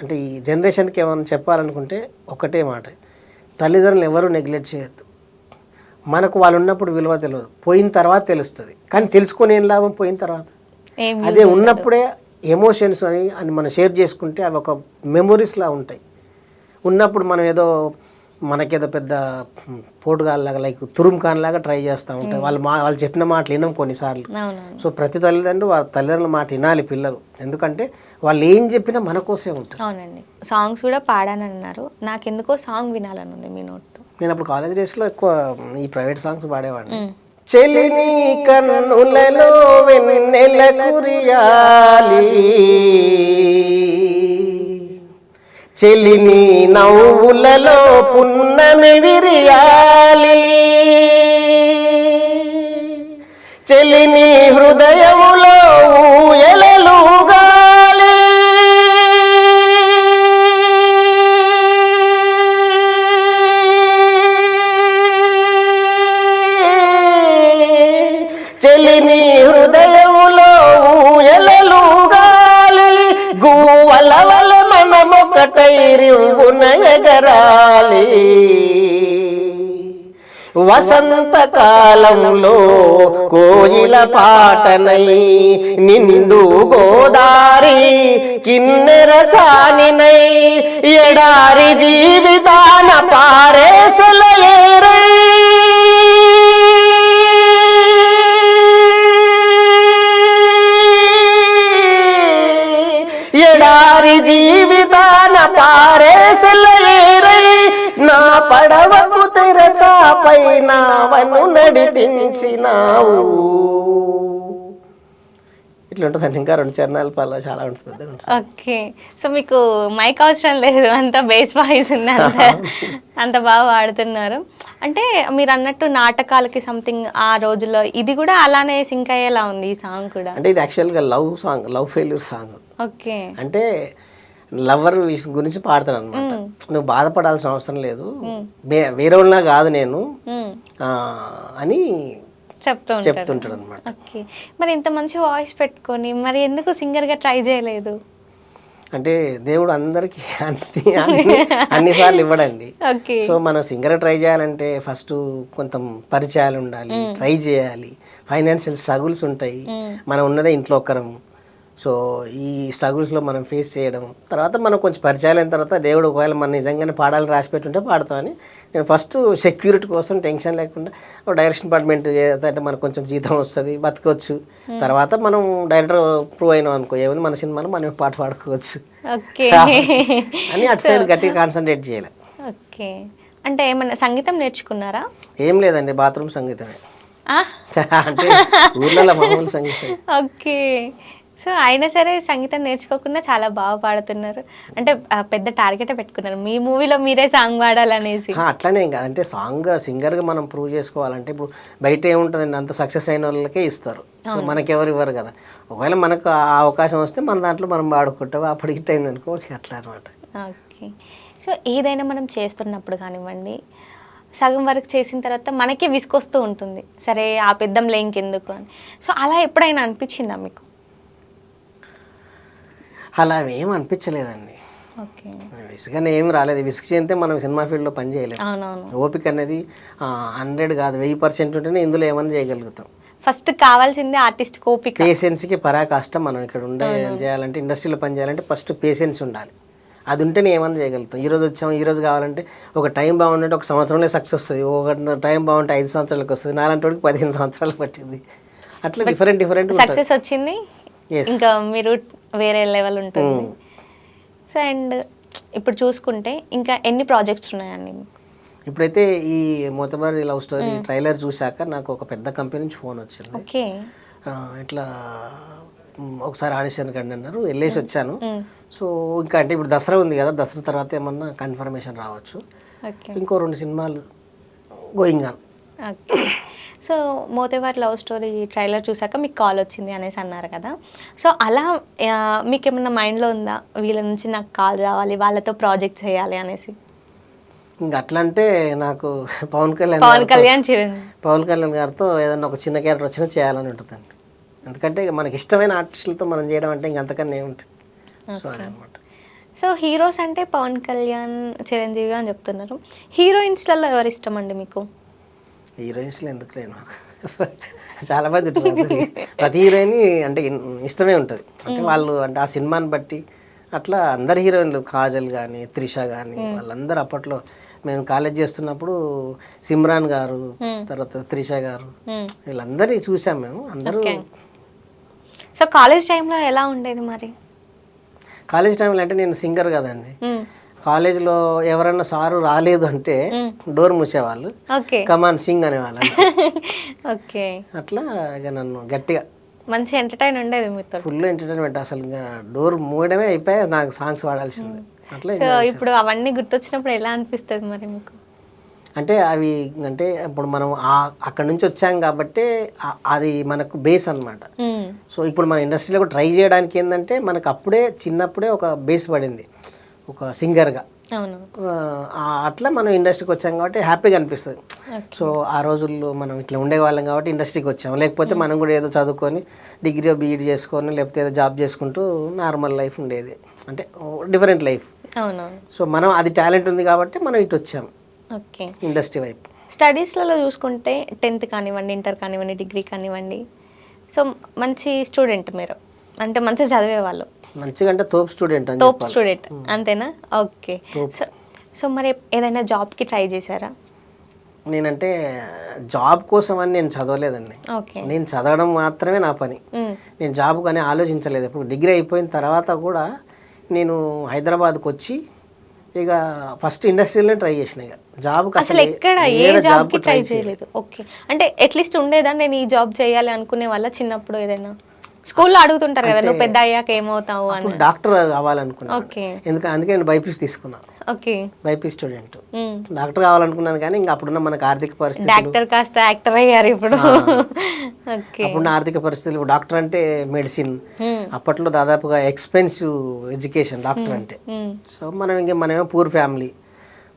అంటే ఈ జనరేషన్కి ఏమైనా చెప్పాలనుకుంటే ఒకటే మాట, తల్లిదండ్రులు ఎవరు నెగ్లెక్ట్ చేయొద్దు. మనకు వాళ్ళు ఉన్నప్పుడు విలువ తెలియదు, పోయిన తర్వాత తెలుస్తుంది. కానీ తెలుసుకొని ఏం లాభం పోయిన తర్వాత? అదే ఉన్నప్పుడే ఎమోషన్స్ అని మనం షేర్ చేసుకుంటే అవి ఒక మెమొరీస్లా ఉంటాయి. ఉన్నప్పుడు మనం ఏదో మనకేదో పెద్ద పోటుగాల్లాగా లైక్ తురుమ్ ఖాన్ లాగా ట్రై చేస్తూ ఉంటాయి. వాళ్ళు చెప్పిన మాటలు వినం కొన్నిసార్లు. సో ప్రతి తల్లిదండ్రులు వాళ్ళ తల్లిదండ్రుల మాట వినాలి పిల్లలు, ఎందుకంటే వాళ్ళు ఏం చెప్పినా మన కోసమే ఉంటుంది. అవునండి. సాంగ్స్ కూడా పాడానన్నారు, నాకెందుకో సాంగ్ వినాలని ఉంది మీ నోట్తో. నేను అప్పుడు కాలేజ్ డేస్లో ఎక్కువ ఈ ప్రైవేట్ సాంగ్స్ పాడేవాడిని. చెలిని కన్నులలో వెన్నెల కురియాలి, చెలిని నవ్వులలో పున్నమి విరియాలి, చెలిని హృదయములో ఊయలలుగాలి, చెలిని హృదయములో ఊయలలుగాలి, గువ్వల వల మనమొకటై రివ్వున ఎగరాలి, వసంతకాలంలో కోయిల పాటనై నిండు గోదారి కిన్నెర సానినై ఎడారి జీవితాన పారేసల ఏరై ఎడారి జీవితాన పారేసల ఏరై నా పడవకు తెరచాపై నావను నడిపించినావు. ఇట్లా ఉంటుందండి. ఇంకా 2 చరణాల పాల చాలా ఉంటుంది. ఓకే. సో మీకు మైక్ అవసరం లేదు, అంత బేస్ వాయిస్ ఉంది, అంత బాగా వాడుతున్నారు. అంటే మీరు అన్నట్టు నాటకాలకి సంథింగ్ ఆ రోజుల్లో ఇది కూడా అలానే సింక్ అయ్యేలా ఉంది ఈ సాంగ్ కూడా. అంటే ఇది యాక్చువల్గా love song, love failure song. Okay. అంటే లవర్ గురించి పాడతాడు అనమాట. నువ్వు బాధపడాల్సిన అవసరం లేదు, వేరే వాళ్ళ కాదు నేను అని చెప్తుంటాడు అనమాట. ఓకే. మరి ఇంత మంచి వాయిస్ పెట్టుకొని మరి ఎందుకు సింగర్గా ట్రై చేయలేదు? అంటే దేవుడు అందరికి అన్నిసార్లు ఇవ్వడండి. సో మనం సింగర్ ట్రై చేయాలంటే ఫస్ట్ కొంత పరిచయాలు ఉండాలి, ట్రై చేయాలి, ఫైనాన్షియల్ స్ట్రగుల్స్ ఉంటాయి, మనం ఉన్నదే ఇంట్లో ఒక్కరము. సో ఈ స్ట్రగుల్స్లో మనం ఫేస్ చేయడం, తర్వాత మనం కొంచెం పరిచయాలు అయిన తర్వాత దేవుడు ఒకవేళ మనం నిజంగానే పాడాలని రాసి పెట్టుంటే పాడతామని నేను ఫస్ట్ సెక్యూరిటీ కోసం టెన్షన్ లేకుండా డైరెక్షన్ డిపార్ట్మెంట్ అంటే మనకు కొంచెం జీతం వస్తుంది, బతకొచ్చు. తర్వాత మనం డైరెక్టర్ ప్రూవ్ అయినాం అనుకో, ఏమైనా మన సినిమాలో మనం పాట పాడుకోవచ్చు అని అటు సైడ్ గట్టిగా కాన్సన్ట్రేట్ చేయాలి. ఓకే. అంటే ఏమన్నా సంగీతం నేర్చుకున్నారా? ఏం లేదండి, బాత్రూమ్ సంగీతమే, అంటే ఊర్లలో మామూలు సంగీతం. ఓకే. సో అయినా సరే సంగీతం నేర్చుకోకుండా చాలా బాగా పాడుతున్నారు. అంటే పెద్ద టార్గెట్ పెట్టుకున్నారు మీ మూవీలో మీరే సాంగ్ పాడాలనేసి. అట్లానే ఇంకా అంటే సింగర్గా మనం ప్రూవ్ చేసుకోవాలంటే ఇప్పుడు బయట ఏముంటుందండి, అంత సక్సెస్ అయిన వాళ్ళకే ఇస్తారు. సో మనకెవరు ఇవ్వరు కదా. ఒకవేళ మనకు ఆ అవకాశం వస్తే మన దాంట్లో మనం పాడుకుంటాం, అప్పుడు హిట్ అయింది అనుకో, అట్లా అనమాట. ఓకే. సో ఏదైనా మనం చేస్తున్నప్పుడు కానివ్వండి, సగం వరకు చేసిన తర్వాత మనకి విసుకొస్తూ ఉంటుంది, సరే ఆ పెద్దంలో ఇంకెందుకు అని. సో అలా ఎప్పుడైనా అనిపించిందా మీకు? అలా ఏం అనిపించలేదండి. ఓకే. విసుగనే ఏం రాలేదు. విసుగు చెందితే మనం సినిమా ఫీల్డ్లో పని చేయలేము. అవునవును. ఓపిక అనేది 100 కాదు 1000% ఉంటేనే ఇందులో ఏమైనా చేయగలుగుతాం. ఫస్ట్ కావాల్సిందే ఆర్టిస్ట్ ఓపిక, పేషెన్స్కి పరాకాష్ట. మనం ఇక్కడ చేయాలంటే, ఇండస్ట్రీలో పని చేయాలంటే ఫస్ట్ పేషెన్స్ ఉండాలి. అది ఉంటేనే ఏమన్నా చేయగలుగుతాం. ఈరోజు వచ్చాము, ఈరోజు కావాలంటే ఒక టైం బాగుంటే ఒక సంవత్సరంలో సక్సెస్ వస్తుంది, ఒక టైం బాగుంటే 5 సంవత్సరాలకు వస్తుంది, నాలాంటి వాడికి 15 సంవత్సరాలు పట్టింది. అట్లా డిఫరెంట్ సక్సెస్ వచ్చింది, ఇంకా మీరు వేరే లెవెల్ ఉంటుంది. సో అండ్ ఇప్పుడు చూసుకుంటే ఇంకా ఎన్ని ప్రాజెక్ట్స్ ఉన్నాయండి మీకు? ఇప్పుడైతే ఈ మోతబరి లవ్ స్టోరీ ట్రైలర్ చూశాక నాకు ఒక పెద్ద కంపెనీ నుంచి ఫోన్ వచ్చింది. ఓకే. ఇట్లా ఒకసారి ఆడిషన్ కండి అన్నారు, వెళ్ళేసి వచ్చాను. సో ఇంకా అంటే ఇప్పుడు దసరా ఉంది కదా, దసరా తర్వాత ఏమన్నా కన్ఫర్మేషన్ రావచ్చు. ఇంకో 2 సినిమాలు going on. Okay. So Mothevari love story trailer చూసాక మీకు కాల్ వచ్చింది అనేసి అన్నారు కదా, సో అలా మీకు ఏమన్నా మైండ్లో ఉందా వీళ్ళ నుంచి నాకు కాల్ రావాలి, వాళ్ళతో ప్రాజెక్ట్ చేయాలి అనేసి? ఇంకా అట్లా అంటే నాకు పవన్ కళ్యాణ్ గారితో ఏదన్నా ఒక చిన్న క్యారెక్టర్ వచ్చినా చేయాలని ఉంటుందండి. ఎందుకంటే మనకి ఇష్టమైన ఆర్టిస్టులతో మనం చేయడం అంటే ఇంక అంతకన్నా ఏముంటుంది. సో అదనమాట. సో హీరోస్ అంటే పవన్ కళ్యాణ్, చిరంజీవి అని చెప్తున్నారు. హీరోయిన్స్లలో ఎవరు ఇష్టం అండి మీకు? హీరోయిన్స్లో ఎందుకు లేను, చాలా మంది ఉంటుంది. ప్రతి హీరోయిన్ అంటే ఇష్టమే ఉంటుంది. అంటే వాళ్ళు అంటే ఆ సినిమాని బట్టి అట్లా అందరు హీరోయిన్లు, కాజల్ కానీ త్రిష కానీ వాళ్ళందరూ అప్పట్లో మేము కాలేజ్ చేస్తున్నప్పుడు సిమ్రాన్ గారు, తర్వాత త్రిష గారు, వీళ్ళందరినీ చూసాం మేము అందరూ. సో కాలేజ్ టైంలో ఎలా ఉండేది మరి? కాలేజ్ టైంలో అంటే నేను సింగర్ కదండి, కాలేజ్లో ఎవరన్నా సారు రాలేదు అంటే డోర్ మూసేవాళ్ళు, కమాన్ సింగ్ అనేవాళ్ళు. ఓకే. అట్లా ఇక నన్ను గట్టిగా మంచి ఎంటర్టైన్ ఉండేది మీతో, ఫుల్ ఎంటర్టైన్మెంట్. అసలు ఇంకా డోర్ మూయడమే అయిపోయి నాకు సాంగ్స్ పాడాల్సిందే. అట్లా సో ఇప్పుడు అవన్నీ గుర్తొచ్చినప్పుడు ఎలా అనిపిస్తుంది మరి మీకు? అంటే అవి అంటే ఇప్పుడు మనం అక్కడ నుంచి వచ్చాం కాబట్టి అది మనకు బేస్ అనమాట. సో ఇప్పుడు మన ఇండస్ట్రీలో కూడా ట్రై చేయడానికి ఏంటంటే మనకు అప్పుడే చిన్నప్పుడే ఒక బేస్ పడింది ఒక సింగర్గా. అట్లా మనం ఇండస్ట్రీకి వచ్చాం కాబట్టి హ్యాపీగా అనిపిస్తుంది. సో ఆ రోజుల్లో మనం ఇట్లా ఉండేవాళ్ళం కాబట్టి ఇండస్ట్రీకి వచ్చాం, లేకపోతే మనం కూడా ఏదో చదువుకొని డిగ్రీ బీఈడి చేసుకొని లేకపోతే ఏదో జాబ్ చేసుకుంటూ నార్మల్ లైఫ్ ఉండేది, అంటే డిఫరెంట్ లైఫ్. సో మనం అది టాలెంట్ ఉంది కాబట్టి మనం ఇటు వచ్చాం ఇండస్ట్రీ వైపు. స్టడీస్లలో చూసుకుంటే 10th కానివ్వండి, ఇంటర్ కానివ్వండి, డిగ్రీ కానివ్వండి, సో మంచి స్టూడెంట్ మీరు, అంటే మంచిగా చదివేవాళ్ళు. మంచిగా అంటే తోప్ స్టూడెంట్. అంతేనా? ఓకే. సో మరి ఏదైనా జాబ్కి ట్రై చేశారా? నేనంటే జాబ్ కోసం అని నేను చదవలేదండి, నేను చదవడం మాత్రమే నా పని. నేను జాబ్ కానీ ఆలోచించలేదు. ఇప్పుడు డిగ్రీ అయిపోయిన తర్వాత కూడా నేను హైదరాబాద్కి వచ్చి ఇక ఫస్ట్ ఇండస్ట్రీలో ట్రై చేసిన. ఇక జాబ్ అసలు ఎక్కడ ఏ జాబ్కి ట్రై చేయలేదు? ఓకే. అంటే అట్లీస్ట్ ఉండేదా నేను ఈ జాబ్ చేయాలి అనుకునే వాళ్ళ చిన్నప్పుడు? ఏదైనా స్కూల్లో అడుగుతుంటారు కదా, నువ్వు పెద్ద అయ్యాక ఏమవుతావు అని. డాక్టర్ కావాలనుకున్నాను, అందుకే నేను బైపీసీ తీసుకున్నా. బైపీసీ స్టూడెంట్, డాక్టర్ కావాలనుకున్నాను. కానీ ఇంకా అప్పుడున్న మనకు ఆర్థిక పరిస్థితి, డాక్టర్ కాస్త యాక్టర్ అయ్యారు ఇప్పుడు. అప్పుడున్న ఆర్థిక పరిస్థితులు, ఇప్పుడు అంటే మెడిసిన్ అప్పట్లో దాదాపుగా ఎక్స్పెన్సివ్ ఎడ్యుకేషన్ డాక్టర్ అంటే. సో మనమేమో పూర్ ఫ్యామిలీ.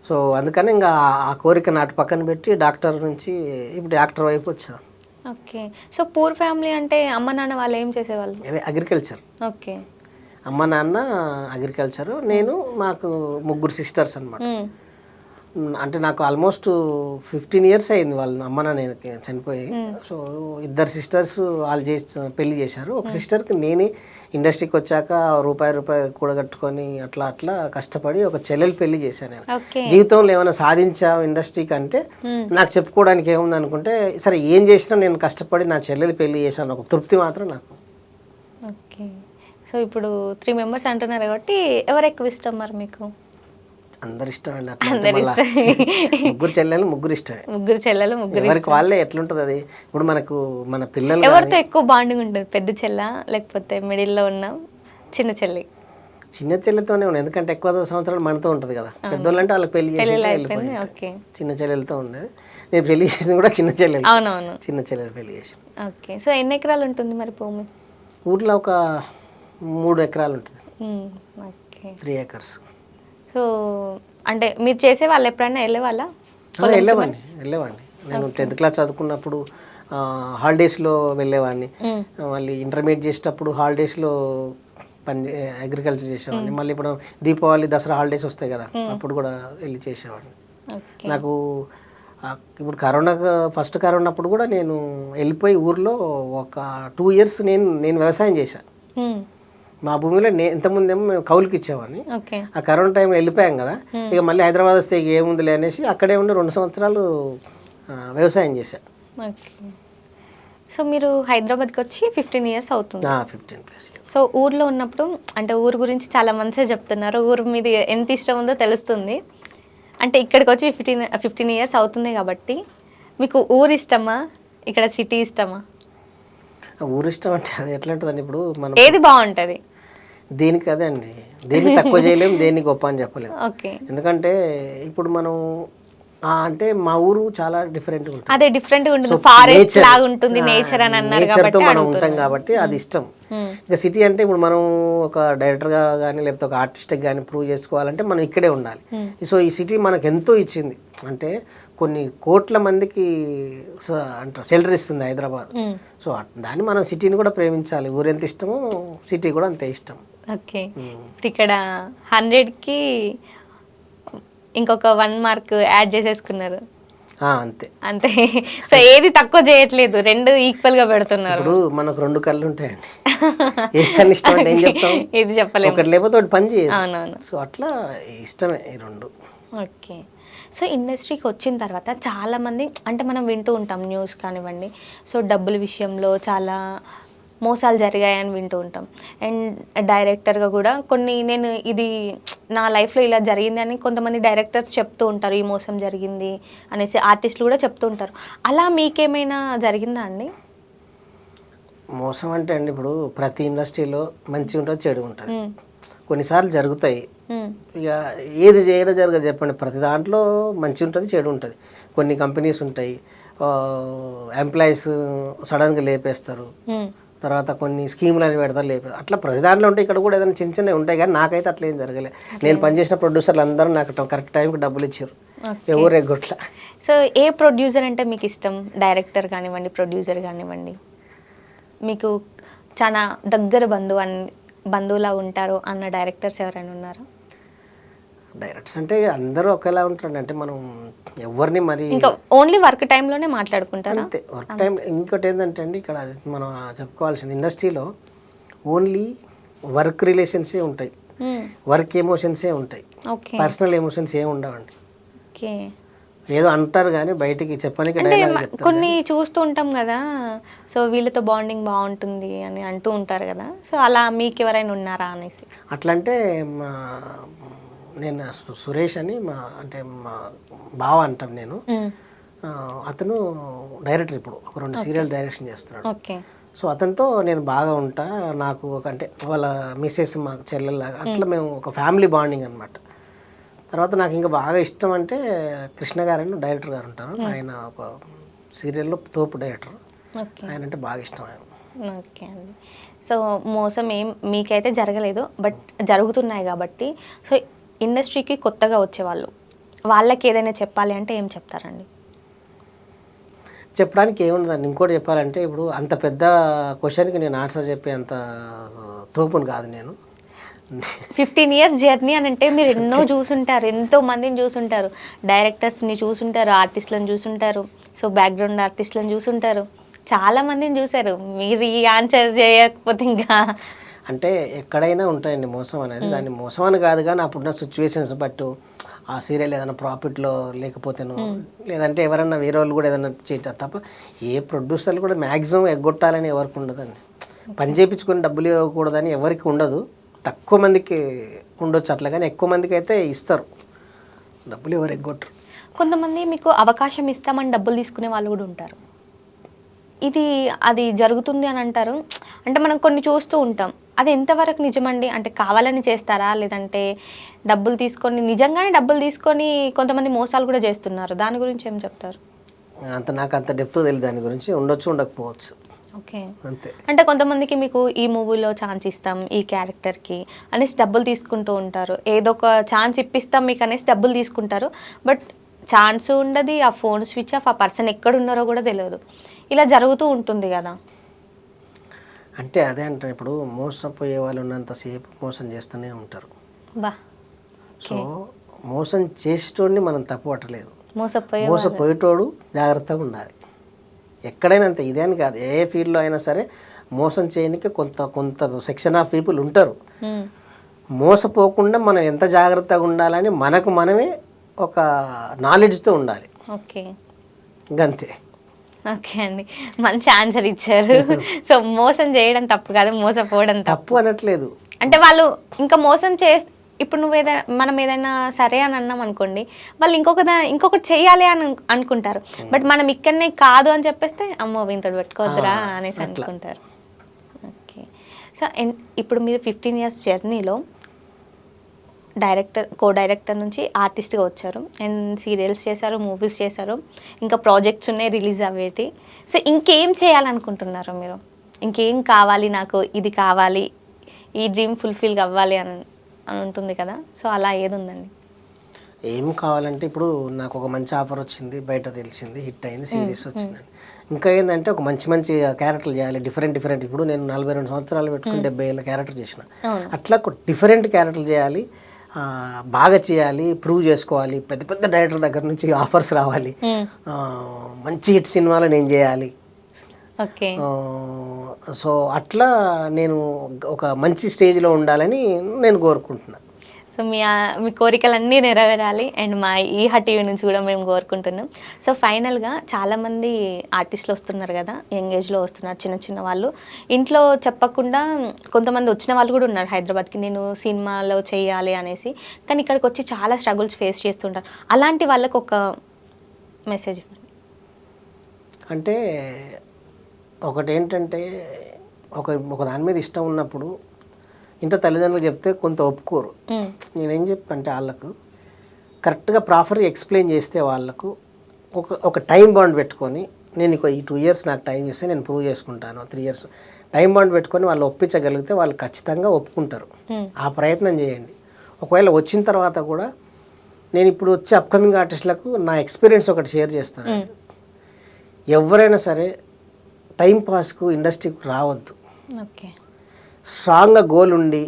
సో అందుకని ఇంకా ఆ కోరిక నాటు పక్కన పెట్టి డాక్టర్ నుంచి ఇప్పుడు యాక్టర్ వైపు వచ్చాను. ఓకే. సో పూర్ ఫ్యామిలీ అంటే అమ్మ నాన్న వాళ్ళు ఏం చేసేవాళ్ళు? అగ్రికల్చర్. ఓకే. అమ్మ నాన్న అగ్రికల్చరు, నేను మాకు 3 సిస్టర్స్ అనమాట. అంటే నాకు ఆల్మోస్ట్ 15 years అయింది వాళ్ళ అమ్మ నాన్న చనిపోయి. సో 2 సిస్టర్స్ వాళ్ళు పెళ్లి చేశారు. ఒక సిస్టర్కి నేనే ఇండస్ట్రీకి వచ్చాక రూపాయి కూడగట్టుకొని అట్లా అట్లా కష్టపడి ఒక చెల్లెలు పెళ్లి చేశాను నేను. జీవితంలో ఏమైనా సాధించావు ఇండస్ట్రీకి అంటే నాకు చెప్పుకోవడానికి ఏముంది అనుకుంటే, సరే ఏం చేసినా నేను కష్టపడి నా చెల్లెలు పెళ్లి చేశాను, ఒక తృప్తి మాత్రం నాకు. ఓకే. సో ఇప్పుడు 3 members అంటున్నారు కాబట్టి ఎవరు ఎక్కువ ఇష్టం మరి మీకు? అందరు ఇష్టం అండి. ముగ్గురు చెల్లెలు ముగ్గురు ఇష్టమే. ఎవరికి వాళ్ళే ఎట్లుంటది అది. ఇప్పుడు మనకు మన పిల్లలు ఎవరితో ఎక్కువ బాండింగ్ ఉంటుంది? పెద్ద చెల్ల లేకపోతే మిడిల్లో ఉన్న చిన్న చెల్లి? చిన్న చెల్లెలతోనే ఉండేది, ఎందుకంటే ఎక్కువ సంవత్సరాలు మనతో ఉంటుంది కదా. పెద్దోళ్ళు అంటే వాళ్ళకి పెళ్లి చేసి చిన్న చెల్లెలతో ఉండేది. నేను పెళ్లి చేసింది కూడా చిన్న చెల్లెలు. అవునవును, చిన్న చెల్లెలు పెళ్లి చేసి. ఓకే. సో ఎన్ని ఎకరాలు ఉంటుంది మరి భూమి? ఊర్లో ఒక 3 ఎకరాలు ఉంటుంది. 3 acres. సో అంటే మీరు చేసే వాళ్ళు ఎప్పుడైనా వెళ్ళేవాడిని. నేను 10th class చదువుకున్నప్పుడు హాలిడేస్లో వెళ్ళేవాడిని. మళ్ళీ ఇంటర్మీడియట్ చేసేటప్పుడు హాలిడేస్లో అగ్రికల్చర్ చేసేవాడిని. మళ్ళీ ఇప్పుడు దీపావళి, దసరా హాలిడేస్ వస్తాయి కదా, అప్పుడు కూడా వెళ్ళి చేసేవాడిని. నాకు ఇప్పుడు ఫస్ట్ కరోనా అప్పుడు కూడా నేను వెళ్ళిపోయి ఊర్లో ఒక 2 years నేను వ్యవసాయం చేశాను. మా భూమిలో ఇంతకుముందేమో మేము కౌలుకి ఇచ్చేవాడిని. ఓకే. ఆ కరోనా టైంలో వెళ్ళిపోయాం కదా, ఇక మళ్ళీ హైదరాబాద్ వస్తే ఇక ఏముందిలే అనేసి అక్కడే ఉండి 2 సంవత్సరాలు వ్యవసాయం చేశా. ఓకే. సో మీరు హైదరాబాద్కి వచ్చి 15 ఇయర్స్ అవుతుంది. 15+. సో ఊర్లో ఉన్నప్పుడు అంటే ఊరు గురించి చాలా మంచిగా చెప్తున్నారు, ఊరు మీద ఎంత ఇష్టం ఉందో తెలుస్తుంది. అంటే ఇక్కడికి వచ్చి 15 ఇయర్స్ అవుతుంది కాబట్టి మీకు ఊరు ఇష్టమా, ఇక్కడ సిటీ ఇష్టమా? ఊరు ఇష్టం అంటే అది ఎట్లా ఉంటుందండి, ఇప్పుడు మనం ఏది బాగుంటుంది? దేనికి అదే అండి, దేన్ని తక్కువ చేయలేము, దేన్ని గొప్ప అని చెప్పలేము. ఓకే. ఎందుకంటే ఇప్పుడు మనం అంటే మా ఊరు చాలా డిఫరెంట్గా ఉంటుంది. అదే డిఫరెంట్గా ఉంటుంది, ఫారెస్ట్ లాగా ఉంటుంది, నేచర్ అని అన్నారు నేచర్తో మనం కాబట్టి ఉంటాం కాబట్టి అది ఇష్టం. ఇక సిటీ అంటే ఇప్పుడు మనం ఒక డైరెక్టర్గా కానీ లేకపోతే ఒక ఆర్టిస్ట్కి కానీ ప్రూవ్ చేసుకోవాలంటే మనం ఇక్కడే ఉండాలి. సో ఈ సిటీ మనకు ఎంతో ఇచ్చింది, అంటే కొన్ని కోట్ల మందికి అంటారు సెలరీ ఇస్తుంది హైదరాబాద్. సో దాన్ని మనం సిటీని కూడా ప్రేమించాలి. ఊరు ఎంత ఇష్టమో సిటీ కూడా అంతే ఇష్టం. ఓకే. ఇక్కడ 100కి ఇంకొక 1 మార్క్ యాడ్ చేసేసుకున్నారు అంతే అంతే. సో ఏది తక్కువ చేయట్లేదు, 2 ఈక్వల్ గా పెడుతున్నారు. ఇప్పుడు మనకు 2 కళ్ళు ఉంటాయండి, ఏ కళ్ళు ఇష్టం అంటే ఏం చెప్తాం, ఇది చెప్పలేము, ఒకటి లేకపోతే ఒకటి పని చేయదు. అవునవును. సో అట్లా ఇష్టమే ఈ 2. ఓకే. సో ఇండస్ట్రీకి వచ్చిన తర్వాత చాలామంది అంటే మనం వింటూ ఉంటాం న్యూస్ కానివ్వండి, సో డబ్బుల విషయంలో చాలా మోసాలు జరిగాయని వింటూ ఉంటాం. అండ్ డైరెక్టర్గా కూడా కొన్ని నేను ఇది నా లైఫ్లో ఇలా జరిగింది అని కొంతమంది డైరెక్టర్స్ చెప్తూ ఉంటారు, ఈ మోసం జరిగింది అనేసి ఆర్టిస్టులు కూడా చెప్తూ ఉంటారు. అలా మీకేమైనా జరిగిందా అండి? మోసం అంటే అండి ఇప్పుడు ప్రతి ఇండస్ట్రీలో మంచి ఉంటుంది, చెడు ఉంటుంది, కొన్నిసార్లు జరుగుతాయి. ఇక ఏది చేయడం జరగదు చెప్పండి, ప్రతి దాంట్లో మంచి ఉంటుంది, చెడు ఉంటుంది. కొన్ని కంపెనీస్ ఉంటాయి, ఎంప్లాయీస్ సడన్గా లేపేస్తారు, తర్వాత కొన్ని స్కీములు అని పెడతారు లేపేస్తారు, అట్లా ప్రతి దాంట్లో ఉంటాయి. ఇక్కడ కూడా ఏదైనా చిన్న చిన్నవి ఉంటాయి, కానీ నాకైతే అట్లా ఏం జరగలేదు. నేను పనిచేసిన ప్రొడ్యూసర్లు అందరూ నాకు కరెక్ట్ టైంకి డబ్బులు ఇచ్చారు, ఎవరు ఎగ్గొట్ల. సో ఏ ప్రొడ్యూసర్ అంటే మీకు ఇష్టం? డైరెక్టర్ కానివ్వండి, ప్రొడ్యూసర్ కానివ్వండి, మీకు చాలా దగ్గర బంధువులా ఉంటారు అన్న డైరెక్టర్స్ ఎవరైనా ఉన్నారా? డైరెక్టర్స్ అంటే అందరూ ఒకేలా ఉంటారు, అంటే మనం ఎవరిని మరి ఇంకా ఓన్లీ వర్క్ టైంలోనే మాట్లాడుకుంటారా? అంతే, వర్క్ టైం. ఇంకోటి ఏంటంటే అండి, ఇక్కడ మనం చెప్పుకోవాల్సింది ఇండస్ట్రీలో ఓన్లీ వర్క్ రిలేషన్సే ఉంటాయి, వర్క్ ఎమోషన్సే ఉంటాయి, పర్సనల్ ఎమోషన్స్ ఏమి ఉండవండి. ఓకే. ఏదో అంటారు కానీ బయటికి చెప్పడానికి కొన్ని చూస్తూ ఉంటాం కదా, సో వీళ్ళతో బాండింగ్ బాగుంటుంది అని అంటూ ఉంటారు కదా, సో అలా మీకు ఎవరైనా ఉన్నారా అనేసి. అట్లా అంటే నేను సురేష్ అని అంటే మా బావ అంటాం నేను, అతను డైరెక్టర్, ఇప్పుడు ఒక 2 సీరియల్ డైరెక్షన్ చేస్తున్నాడు. ఓకే. సో అతనితో నేను బాగా ఉంటా, నాకు ఒక అంటే వాళ్ళ మిస్సెస్ మాకు చెల్లెల్లాగా, అట్లా మేము ఒక ఫ్యామిలీ బాండింగ్ అనమాట. తర్వాత నాకు ఇంకా బాగా ఇష్టం అంటే కృష్ణ గారని డైరెక్టర్ గారు ఉంటారు, ఆయన ఒక సీరియల్లో తోపు డైరెక్టర్, ఆయన అంటే బాగా ఇష్టం ఆయన. ఓకే అండి. సో మోసం ఏం మీకైతే జరగలేదు, బట్ జరుగుతున్నాయి కాబట్టి, సో ఇండస్ట్రీకి కొత్తగా వచ్చేవాళ్ళు వాళ్ళకి ఏదైనా చెప్పాలి అంటే ఏం చెప్తారండి? చెప్పడానికి ఏముండదండి, ఇంకోటి చెప్పాలంటే ఇప్పుడు అంత పెద్ద క్వశ్చన్కి నేను ఆన్సర్ చెప్పే అంత తోపును కాదు నేను. 15 ఇయర్స్ జర్నీ అని అంటే మీరు ఎన్నో చూసుంటారు, ఎంతో మందిని చూసుంటారు, డైరెక్టర్స్ని చూసుంటారు, ఆర్టిస్టులను చూసుంటారు, సో బ్యాక్గ్రౌండ్ ఆర్టిస్టులను చూసుంటారు, చాలా మందిని చూశారు. మీరు ఈ ఆన్సర్ చేయకపోతే ఇంకా అంటే ఎక్కడైనా ఉంటాయండి మోసం అనేది, దాన్ని మోసం అని కాదు కానీ అప్పుడున్న సిచ్యువేషన్స్ బట్టి ఆ సీరియల్ ఏదైనా ప్రాఫిట్లో లేకపోతేనో లేదంటే ఎవరన్నా వేరే వాళ్ళు కూడా ఏదైనా చేయటం తప్ప ఏ ప్రొడ్యూసర్లు కూడా మ్యాక్సిమం ఎగ్గొట్టాలని ఎవరికి ఉండదండి. పని చేయించుకొని డబ్బులు ఇవ్వకూడదని ఎవరికి ఉండదు, తక్కువ మందికి ఉండొచ్చు అట్లా, కానీ ఎక్కువ మందికి అయితే ఇస్తారు డబ్బులు, ఎవరు ఎగ్గొట్టరు. కొంతమంది మీకు అవకాశం ఇస్తామని డబ్బులు తీసుకునే వాళ్ళు కూడా ఉంటారు, అది జరుగుతుంది అని అంటారు. అంటే మనం కొన్ని చూస్తూ ఉంటాం, అది ఎంతవరకు నిజమండి? అంటే కావాలని చేస్తారా, లేదంటే డబ్బులు తీసుకొని నిజంగానే డబ్బులు తీసుకొని కొంతమంది మోసాలు కూడా చేస్తున్నారు, దాని గురించి ఏం చెప్తారు? నాకు అంత డెప్త్ తెలియదు దాని గురించి, ఉండొచ్చు ఉండకపోవచ్చు. ఓకే. అంతే. అంటే కొంతమందికి మీకు ఈ మూవీలో ఛాన్స్ ఇస్తాం ఈ క్యారెక్టర్కి అనేసి డబ్బులు తీసుకుంటూ ఉంటారు, ఏదో ఒక ఛాన్స్ ఇప్పిస్తాం మీకు అనేసి డబ్బులు తీసుకుంటారు, బట్ ఛాన్స్ ఉండదు, ఆ ఫోన్ స్విచ్ ఆఫ్, ఆ పర్సన్ ఎక్కడున్నారో కూడా తెలియదు, ఇలా జరుగుతూ ఉంటుంది కదా. అంటే అదే అంటారు, ఇప్పుడు మోసపోయే వాళ్ళు ఉన్నంతసేపు మోసం చేస్తూనే ఉంటారు. బా. సో మోసం చేసేటోడిని మనం తప్పు పట్టలేదు, మోసపోయేటోడు జాగ్రత్తగా ఉండాలి. ఎక్కడైనా అంతే, ఇదే అని కాదు, ఏ ఫీల్డ్లో అయినా సరే మోసం చేయడానికి కొంత కొంత సెక్షన్ ఆఫ్ పీపుల్ ఉంటారు. మ్మ్. మోసపోకుండా మనం ఎంత జాగ్రత్తగా ఉండాలని మనకు మనమే ఒక నాలెడ్జ్తో ఉండాలి. ఓకే ఇంకంతే. ఓకే అండి, మంచి ఆన్సర్ ఇచ్చారు. సో మోసం చేయడం తప్పు కాదు, మోసపోవడం తప్పు. తప్పు అనట్లేదు. అంటే వాళ్ళు ఇంకా మోసం ఇప్పుడు నువ్వు ఏదైనా మనం ఏదైనా సరే అని అన్నాం అనుకోండి, వాళ్ళు ఇంకొకటి చెయ్యాలి అని అనుకుంటారు. బట్ మనం ఇక్కడనే కాదు అని చెప్పేస్తే అమ్మో ఇంతటి పెట్టుకోవద్దురా అనేసి అనుకుంటారు. ఓకే. సో ఇప్పుడు మీరు 15 years జర్నీలో కో డైరెక్టర్ నుంచి ఆర్టిస్ట్గా వచ్చారు, అండ్ సీరియల్స్ చేశారు, మూవీస్ చేశారు, ఇంకా ప్రాజెక్ట్స్ ఉన్నాయి రిలీజ్ అయ్యేటి. సో ఇంకేం చేయాలనుకుంటున్నారు మీరు? ఇంకేం కావాలి, నాకు ఇది కావాలి, ఈ డ్రీమ్ ఫుల్ఫిల్ అవ్వాలి అని ఉంటుంది కదా, సో అలా ఏది ఉందండి? ఏం కావాలంటే ఇప్పుడు నాకు ఒక మంచి ఆఫర్ వచ్చింది, బయట తెలిసింది, హిట్ అయింది, సీరియస్ వచ్చిందండి. ఇంకా ఏంటంటే ఒక మంచి మంచి క్యారెక్టర్లు చేయాలి, డిఫరెంట్. ఇప్పుడు నేను 42 సంవత్సరాలు పెట్టుకుని 70 ఏళ్ళ క్యారెక్టర్ చేసిన. అట్లా డిఫరెంట్ క్యారెక్టర్లు చేయాలి, బాగా చేయాలి, ప్రూవ్ చేసుకోవాలి. పెద్ద పెద్ద డైరెక్టర్ దగ్గర నుంచి ఆఫర్స్ రావాలి, మంచి హిట్ సినిమాలు నేను చేయాలి. ఓకే. సో అట్లా నేను ఒక మంచి స్టేజ్లో ఉండాలని నేను కోరుకుంటున్నాను. సో మీ కోరికలన్నీ నెరవేరాలి, అండ్ మా ఈహా టీవీ నుంచి కూడా మేము కోరుకుంటున్నాం. సో ఫైనల్గా చాలామంది ఆర్టిస్టులు వస్తున్నారు కదా, యంగ్ ఏజ్లో వస్తున్నారు, చిన్న చిన్న వాళ్ళు, ఇంట్లో చెప్పకుండా కొంతమంది వచ్చిన వాళ్ళు కూడా ఉన్నారు హైదరాబాద్కి, నేను సినిమాలో చేయాలి అనేసి, కానీ ఇక్కడికి వచ్చి చాలా స్ట్రగుల్స్ ఫేస్ చేస్తుంటారు. అలాంటి వాళ్ళకు ఒక మెసేజ్ ఇవ్వండి. అంటే ఒకటి ఏంటంటే ఒక దాని మీద ఇష్టం ఉన్నప్పుడు ఇంట్లో తల్లిదండ్రులు చెప్తే కొంత ఒప్పుకోరు. నేనేం చెప్పంటే వాళ్ళకు కరెక్ట్గా ప్రాపర్గా ఎక్స్ప్లెయిన్ చేస్తే వాళ్ళకు ఒక టైం బాండ్ పెట్టుకొని, నేను ఈ 2 years నాకు టైం ఇస్తే నేను ప్రూవ్ చేసుకుంటాను, 3 years టైం బాండ్ పెట్టుకొని వాళ్ళు ఒప్పించగలిగితే వాళ్ళు ఖచ్చితంగా ఒప్పుకుంటారు. ఆ ప్రయత్నం చేయండి. ఒకవేళ వచ్చిన తర్వాత కూడా నేను ఇప్పుడు వచ్చే అప్కమింగ్ ఆర్టిస్టులకు నా ఎక్స్పీరియన్స్ ఒకటి షేర్ చేస్తాను. ఎవరైనా సరే టైం పాస్కు ఇండస్ట్రీకి రావద్దు. ఓకే. స్ట్రాంగ్గా గోల్ ఉండి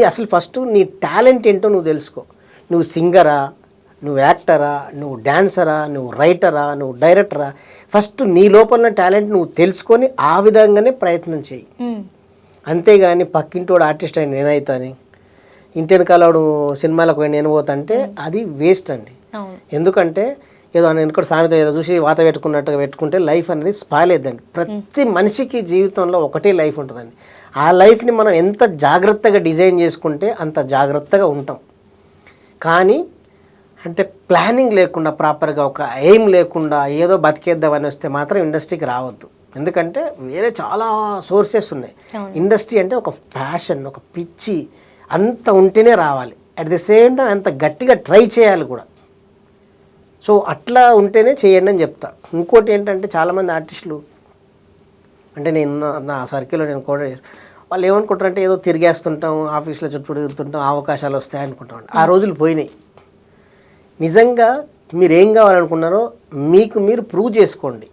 అసలు ఫస్ట్ నీ టాలెంట్ ఏంటో నువ్వు తెలుసుకో. నువ్వు సింగరా, నువ్వు యాక్టరా, నువ్వు డాన్సరా, నువ్వు రైటరా, నువ్వు డైరెక్టరా, ఫస్ట్ నీ లోపల టాలెంట్ నువ్వు తెలుసుకొని ఆ విధంగానే ప్రయత్నం చేయి. అంతేగాని పక్కింటోడు ఆర్టిస్ట్ అయిన నేనైతాని, ఇంటి వెనకాలడు సినిమాలకు పోయి నేను పోతాంటే అది వేస్ట్ అండి. ఎందుకంటే ఏదో వెనుక సామెత ఏదో చూసి వాత పెట్టుకున్నట్టుగా పెట్టుకుంటే లైఫ్ అనేది స్పాయిల్ అవుతుందండి. ప్రతి మనిషికి జీవితంలో ఒకటే లైఫ్ ఉంటుందండి. ఆ లైఫ్ని మనం ఎంత జాగ్రత్తగా డిజైన్ చేసుకుంటే అంత జాగ్రత్తగా ఉంటాం. కానీ అంటే ప్లానింగ్ లేకుండా, ప్రాపర్గా ఒక ఎయిమ్ లేకుండా ఏదో బతికేద్దామని వస్తే మాత్రం ఇండస్ట్రీకి రావద్దు. ఎందుకంటే వేరే చాలా సోర్సెస్ ఉన్నాయి. ఇండస్ట్రీ అంటే ఒక ప్యాషన్, ఒక పిచ్చి అంత ఉంటేనే రావాలి. అట్ ది సేమ్ టైం అంత గట్టిగా ట్రై చేయాలి కూడా. సో అట్లా ఉంటేనే చేయండి అని చెప్తా. ఇంకోటి ఏంటంటే చాలామంది ఆర్టిస్టులు అంటే నేను నా సర్కిల్లో నేను కూడా వాళ్ళు ఏమనుకుంటారంటే ఏదో తిరిగేస్తుంటాం, ఆఫీస్లో చుట్టూ తిరుగుతుంటాం, అవకాశాలు వస్తాయి అనుకుంటాం. ఆ రోజులు పోయినాయి. నిజంగా మీరు ఏం కావాలనుకున్నారో మీకు మీరు ప్రూవ్ చేసుకోండి.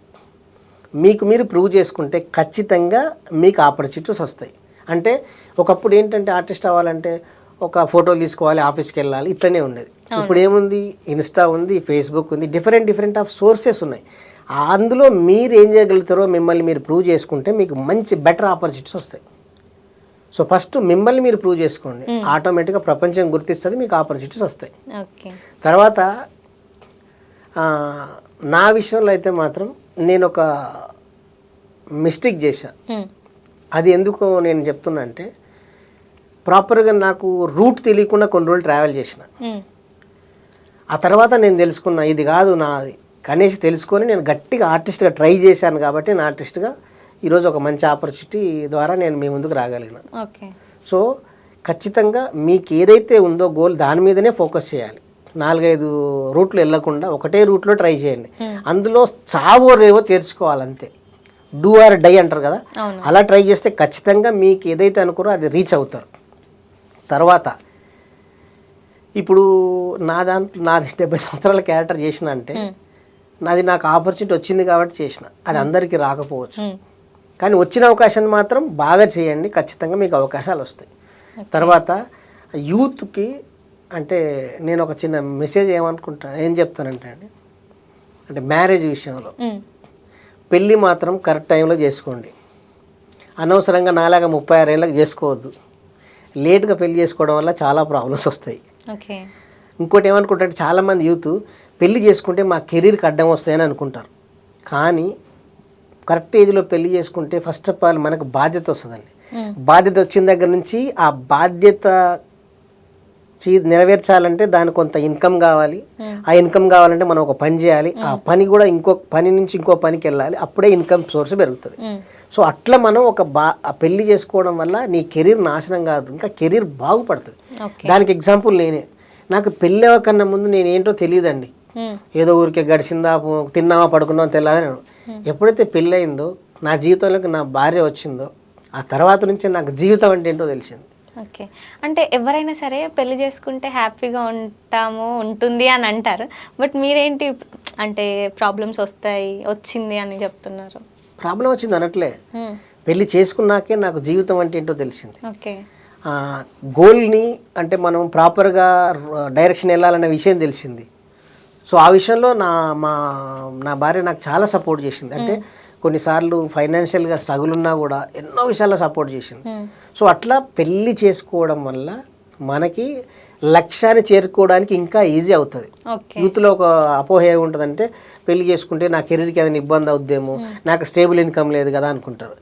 మీకు మీరు ప్రూవ్ చేసుకుంటే ఖచ్చితంగా మీకు ఆపర్చునిటీస్ వస్తాయి. అంటే ఒకప్పుడు ఏంటంటే ఆర్టిస్ట్ అవ్వాలంటే ఒక ఫోటోలు తీసుకోవాలి, ఆఫీస్కి వెళ్ళాలి, ఇట్లనే ఉండేది. ఇప్పుడు ఏముంది, ఇన్స్టా ఉంది, ఫేస్బుక్ ఉంది, డిఫరెంట్ ఆఫ్ సోర్సెస్ ఉన్నాయి. అందులో మీరు ఏం చేయగలుగుతారో మిమ్మల్ని మీరు ప్రూవ్ చేసుకుంటే మీకు మంచి బెటర్ ఆపర్చునిటీస్ వస్తాయి. సో ఫస్ట్ మిమ్మల్ని మీరు ప్రూవ్ చేసుకోండి, ఆటోమేటిక్గా ప్రపంచం గుర్తిస్తుంది, మీకు ఆపర్చునిటీస్ వస్తాయి. తర్వాత నా విషయంలో అయితే మాత్రం నేను ఒక మిస్టేక్ చేశాను. అది ఎందుకు నేను చెప్తున్నా అంటే ప్రాపర్గా నాకు రూట్ తెలియకుండా కొన్ని రోజులు ట్రావెల్ చేసిన. ఆ తర్వాత నేను తెలుసుకున్నా ఇది కాదు నాది కనీసం తెలుసుకొని నేను గట్టిగా ఆర్టిస్ట్గా ట్రై చేశాను కాబట్టి నేను ఆర్టిస్ట్గా ఈరోజు ఒక మంచి ఆపర్చునిటీ ద్వారా నేను మీ ముందుకు రాగలిగినాను. సో ఖచ్చితంగా మీకు ఏదైతే ఉందో గోల్ దాని మీదనే ఫోకస్ చేయాలి. 4-5 రూట్లు వెళ్ళకుండా ఒకటే రూట్లో ట్రై చేయండి. అందులో చావో రేవో తీర్చుకోవాలంతే. డూ ఆర్ డై అంటారు కదా, అలా ట్రై చేస్తే ఖచ్చితంగా మీకు ఏదైతే అనుకున్నారో అది రీచ్ అవుతారు. తర్వాత ఇప్పుడు నాది 70 సంవత్సరాల క్యారెక్టర్ చేసిన అంటే నాకు ఆపర్చునిటీ వచ్చింది కాబట్టి చేసిన. అది అందరికీ రాకపోవచ్చు, కానీ వచ్చిన అవకాశాన్ని మాత్రం బాగా చేయండి, ఖచ్చితంగా మీకు అవకాశాలు వస్తాయి. తర్వాత యూత్కి అంటే నేను ఒక చిన్న మెసేజ్ ఏం చెప్తానంటే అండి, అంటే మ్యారేజ్ విషయంలో పెళ్ళి మాత్రం కరెక్ట్ టైంలో చేసుకోండి. అనవసరంగా నాలాగా 36 ఏళ్ళకి చేసుకోవద్దు. లేట్గా పెళ్లి చేసుకోవడం వల్ల చాలా ప్రాబ్లమ్స్ వస్తాయి. ఓకే. ఇంకోటి ఏమనుకుంటారు చాలామంది యూత్ పెళ్లి చేసుకుంటే మా కెరీర్కి అడ్డం వస్తాయని అనుకుంటారు. కానీ కరెక్ట్ ఏజ్లో పెళ్లి చేసుకుంటే ఫస్ట్ ఆఫ్ ఆల్ మనకు బాధ్యత వస్తుందండి. బాధ్యత వచ్చిన దగ్గర నుంచి ఆ బాధ్యత నెరవేర్చాలంటే దానికి కొంత ఇన్కమ్ కావాలి. ఆ ఇన్కమ్ కావాలంటే మనం ఒక పని చేయాలి. ఆ పని కూడా ఇంకో పని నుంచి ఇంకో పనికి వెళ్ళాలి. అప్పుడే ఇన్కమ్ సోర్స్ పెరుగుతుంది. సో అట్లా మనం ఆ పెళ్లి చేసుకోవడం వల్ల నీ కెరీర్ నాశనం కాదు, ఇంకా కెరీర్ బాగుపడుతుంది. దానికి ఎగ్జాంపుల్ నేనే. నాకు పెళ్ళి అవ్వకన్నా ముందు నేనేంటో తెలియదండి. ఏదో ఊరికే గడిచిందా, తిన్నామా, పడుకున్నామా తెల్లాదని. ఎప్పుడైతే పెళ్ళి అయిందో, నా జీవితంలోకి నా భార్య వచ్చిందో, ఆ తర్వాత నుంచి నాకు జీవితం అంటే ఏంటో తెలిసింది. ఓకే. అంటే ఎవరైనా సరే పెళ్లి చేసుకుంటే హ్యాపీగా ఉంటుంది అని అంటారు. బట్ మీరేంటి అంటే ప్రాబ్లమ్స్ వచ్చింది అని చెప్తున్నారు? ప్రాబ్లం వచ్చింది అనట్లే, పెళ్లి చేసుకున్నాకే నాకు జీవితం అంటే ఏంటో తెలిసింది. ఓకే. గోల్ని అంటే మనం ప్రాపర్గా డైరెక్షన్ వెళ్ళాలనే విషయం తెలిసింది. సో ఆ విషయంలో నా భార్య నాకు చాలా సపోర్ట్ చేసింది. అంటే కొన్నిసార్లు ఫైనాన్షియల్గా స్ట్రగుల్ ఉన్నా కూడా ఎన్నో విషయాల్లో సపోర్ట్ చేసింది. సో అట్లా పెళ్ళి చేసుకోవడం వల్ల మనకి లక్ష్యాన్ని చేరుకోవడానికి ఇంకా ఈజీ అవుతుంది. యూత్లో ఒక అపోహ ఏముంటుందంటే పెళ్లి చేసుకుంటే నా కెరీర్కి ఏదైనా ఇబ్బంది అవుద్దేమో, నాకు స్టేబుల్ ఇన్కమ్ లేదు కదా అనుకుంటారు.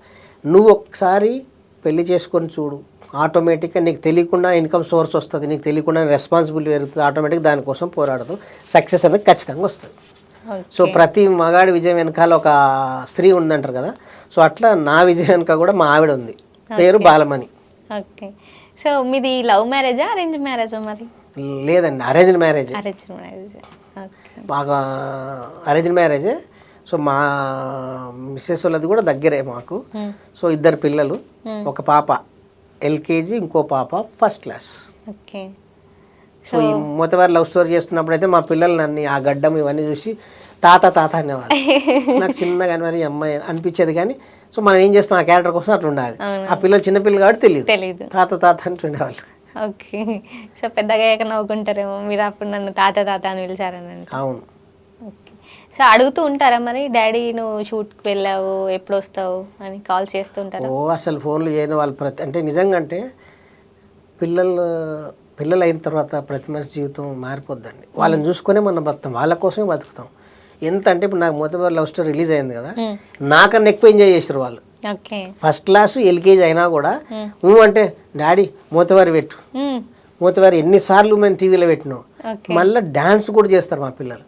నువ్వు ఒకసారి పెళ్లి చేసుకొని చూడు, ఆటోమేటిక్గా నీకు తెలియకుండా ఇన్కమ్ సోర్స్ వస్తుంది, నీకు తెలియకుండా రెస్పాన్సిబిలిటీ పెరుగుతుంది. ఆటోమేటిక్గా దానికోసం పోరాడదు, సక్సెస్ అనేది ఖచ్చితంగా వస్తుంది. సో ప్రతి మగాడి విజయం వెనకాల ఒక స్త్రీ ఉందంటారు కదా. సో అట్లా నా విజయం వెనక కూడా మా ఆవిడ ఉంది, పేరు బాలమణి. ఓకే. సో మీది లవ్ మ్యారేజా అరేంజ్ మ్యారేజా? మరి లేదండి, అరేంజ్డ్ మ్యారేజ్. బాగా అరేంజ్డ్ మ్యారేజే. సో మా మిస్సెస్ వాళ్ళది కూడా దగ్గరే మాకు. సో 2 పిల్లలు, ఒక పాప LKG, ఇంకో పాప ఫస్ట్ క్లాస్. ఓకే. సో ఈ మొదటివారి లవ్ స్టోరీ చేస్తున్నప్పుడు అయితే మా పిల్లలు నన్ను ఆ గడ్డం ఇవన్నీ చూసి తాత అనేవాళ్ళు. నాకు చిన్నగా మరి అమ్మాయి అనిపించేది. కానీ సో మనం ఏం చేస్తాం, ఆ క్యారెక్టర్ కోసం అట్లా ఉండాలి. ఆ పిల్లలు చిన్నపిల్లలు కాబట్టి తెలియదు, తాత అంటుండేవాళ్ళు. ఓకే. సో పెద్దగా అయ్యాక నవ్వుకుంటారేమో, మీరు అప్పుడు నన్ను తాత అని పిలిచారని. అవును. ఓకే. సో అడుగుతూ ఉంటారా మరి, డాడీ నువ్వు షూట్కి వెళ్ళావు ఎప్పుడు వస్తావు అని కాల్ చేస్తూ ఉంటారా? అసలు ఫోన్లు చేయని వాళ్ళు అంటే నిజంగా అంటే పిల్లలు అయిన తర్వాత ప్రతి మనిషి జీవితం మారిపోద్దండి. వాళ్ళని చూసుకునే మనం బతుకుతాం, వాళ్ళ కోసమే బతుకుతాం. ఎంత అంటే ఇప్పుడు నాకు మొదటి లవ్ స్టోరీ రిలీజ్ అయింది కదా, నాకన్నా ఎక్కువ ఎంజాయ్ చేశారు వాళ్ళు. ఫస్ట్ క్లాస్ LKG అయినా కూడా నువ్వు అంటే డాడీ మోతవారి పెట్టు, మోతవారి ఎన్నిసార్లు మేము టీవీలో పెట్టినావు, మళ్ళీ డాన్స్ కూడా చేస్తారు మా పిల్లలు.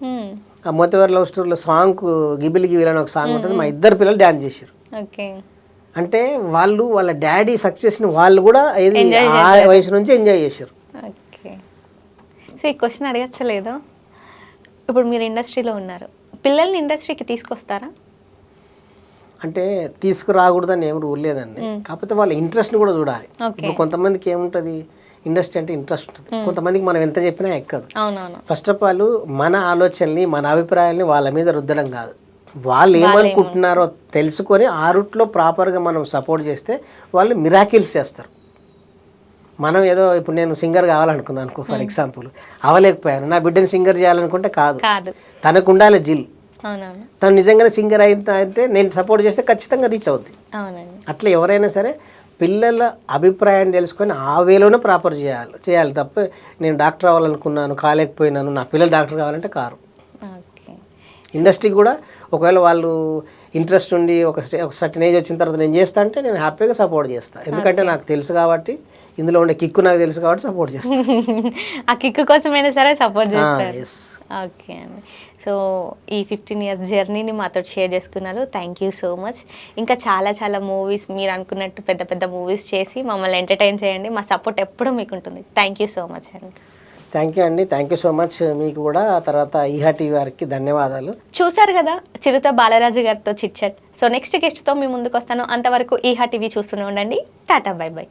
ఆ మోతవారి లవ్ స్టోరీలో సాంగ్ గిబిలి గిబిలి అని ఒక సాంగ్ ఉంటుంది, మా 2 పిల్లలు డాన్స్ చేశారు. అంటే వాళ్ళ డాడీ సక్సెస్ని వాళ్ళు కూడా ఆ వయసు నుంచి ఎంజాయ్ చేశారు. ఓకే. సో ఈ క్వశ్చన్ అడగచ్చలేదు, ఇప్పుడు మీరు ఇండస్ట్రీలో ఉన్నారు, పిల్లల్ని ఇండస్ట్రీకి తీసుకొస్తారా? అంటే తీసుకురాకూడదని ఏం రూల్ లేదండి, కాకపోతే వాళ్ళ ఇంట్రెస్ట్ని కూడా చూడాలి. ఇప్పుడు కొంతమందికి ఏముంటుంది, ఇండస్ట్రీ అంటే ఇంట్రెస్ట్ ఉంటుంది, కొంతమందికి మనం ఎంత చెప్పినా ఎక్కదు. ఫస్ట్ ఆఫ్ ఆల్ మన ఆలోచనల్ని, మన అభిప్రాయాల్ని వాళ్ళ మీద రుద్దడం కాదు, వాళ్ళు ఏమనుకుంటున్నారో తెలుసుకొని ఆ రూట్లో ప్రాపర్గా మనం సపోర్ట్ చేస్తే వాళ్ళు మిరాకిల్స్ చేస్తారు. మనం ఏదో ఇప్పుడు నేను సింగర్ కావాలనుకున్నాను అనుకో, ఫర్ ఎగ్జాంపుల్ అవ్వలేకపోయాను, నా బిడ్డని సింగర్ చేయాలనుకుంటే కాదు, తనకు ఉండాలి జిల్. తను నిజంగానే సింగర్ అయితే నేను సపోర్ట్ చేస్తే ఖచ్చితంగా రీచ్ అవుద్ది. అట్లా ఎవరైనా సరే పిల్లల అభిప్రాయాన్ని తెలుసుకొని ఆ వేలోనే ప్రాపర్ చేయాలి తప్ప నేను డాక్టర్ అవ్వాలనుకున్నాను కాలేకపోయినాను, నా పిల్లలు డాక్టర్ కావాలంటే కారు. ఇండస్ట్రీకి కూడా ఒకవేళ వాళ్ళు ఇంట్రెస్ట్ ఉండి ఒక సర్టన్ ఏజ్ వచ్చిన తర్వాత నేను చేస్తా అంటే నేను హ్యాపీగా సపోర్ట్ చేస్తాను, ఎందుకంటే నాకు తెలుసు కాబట్టి, ఇందులో ఉండే కిక్కు నాకు తెలుసు కాబట్టి సపోర్ట్ చేస్తాను. ఆ కిక్కు కోసమైనా సరే సపోర్ట్ చేస్తారు. ఓకే అండి. సో ఈ 15 years జర్నీని మాతో షేర్ చేసుకున్నారు, థ్యాంక్ యూ సో మచ్. ఇంకా చాలా మూవీస్ మీరు అనుకున్నట్టు పెద్ద మూవీస్ చేసి మమ్మల్ని ఎంటర్టైన్ చేయండి, మా సపోర్ట్ ఎప్పుడూ మీకు ఉంటుంది. థ్యాంక్ యూ సో మచ్ అండి. థ్యాంక్ యూ అండి, థ్యాంక్ యూ సో మచ్ మీకు కూడా. తర్వాత ఈహా టీవీ వారికి ధన్యవాదాలు. చూశారు కదా చిరుత బాలరాజు గారితో చిట్ చాట్. సో నెక్స్ట్ గెస్ట్తో మీ ముందుకు వస్తాను, అంతవరకు ఈహా టీవీ చూస్తూనే ఉండండి. Tata, by by.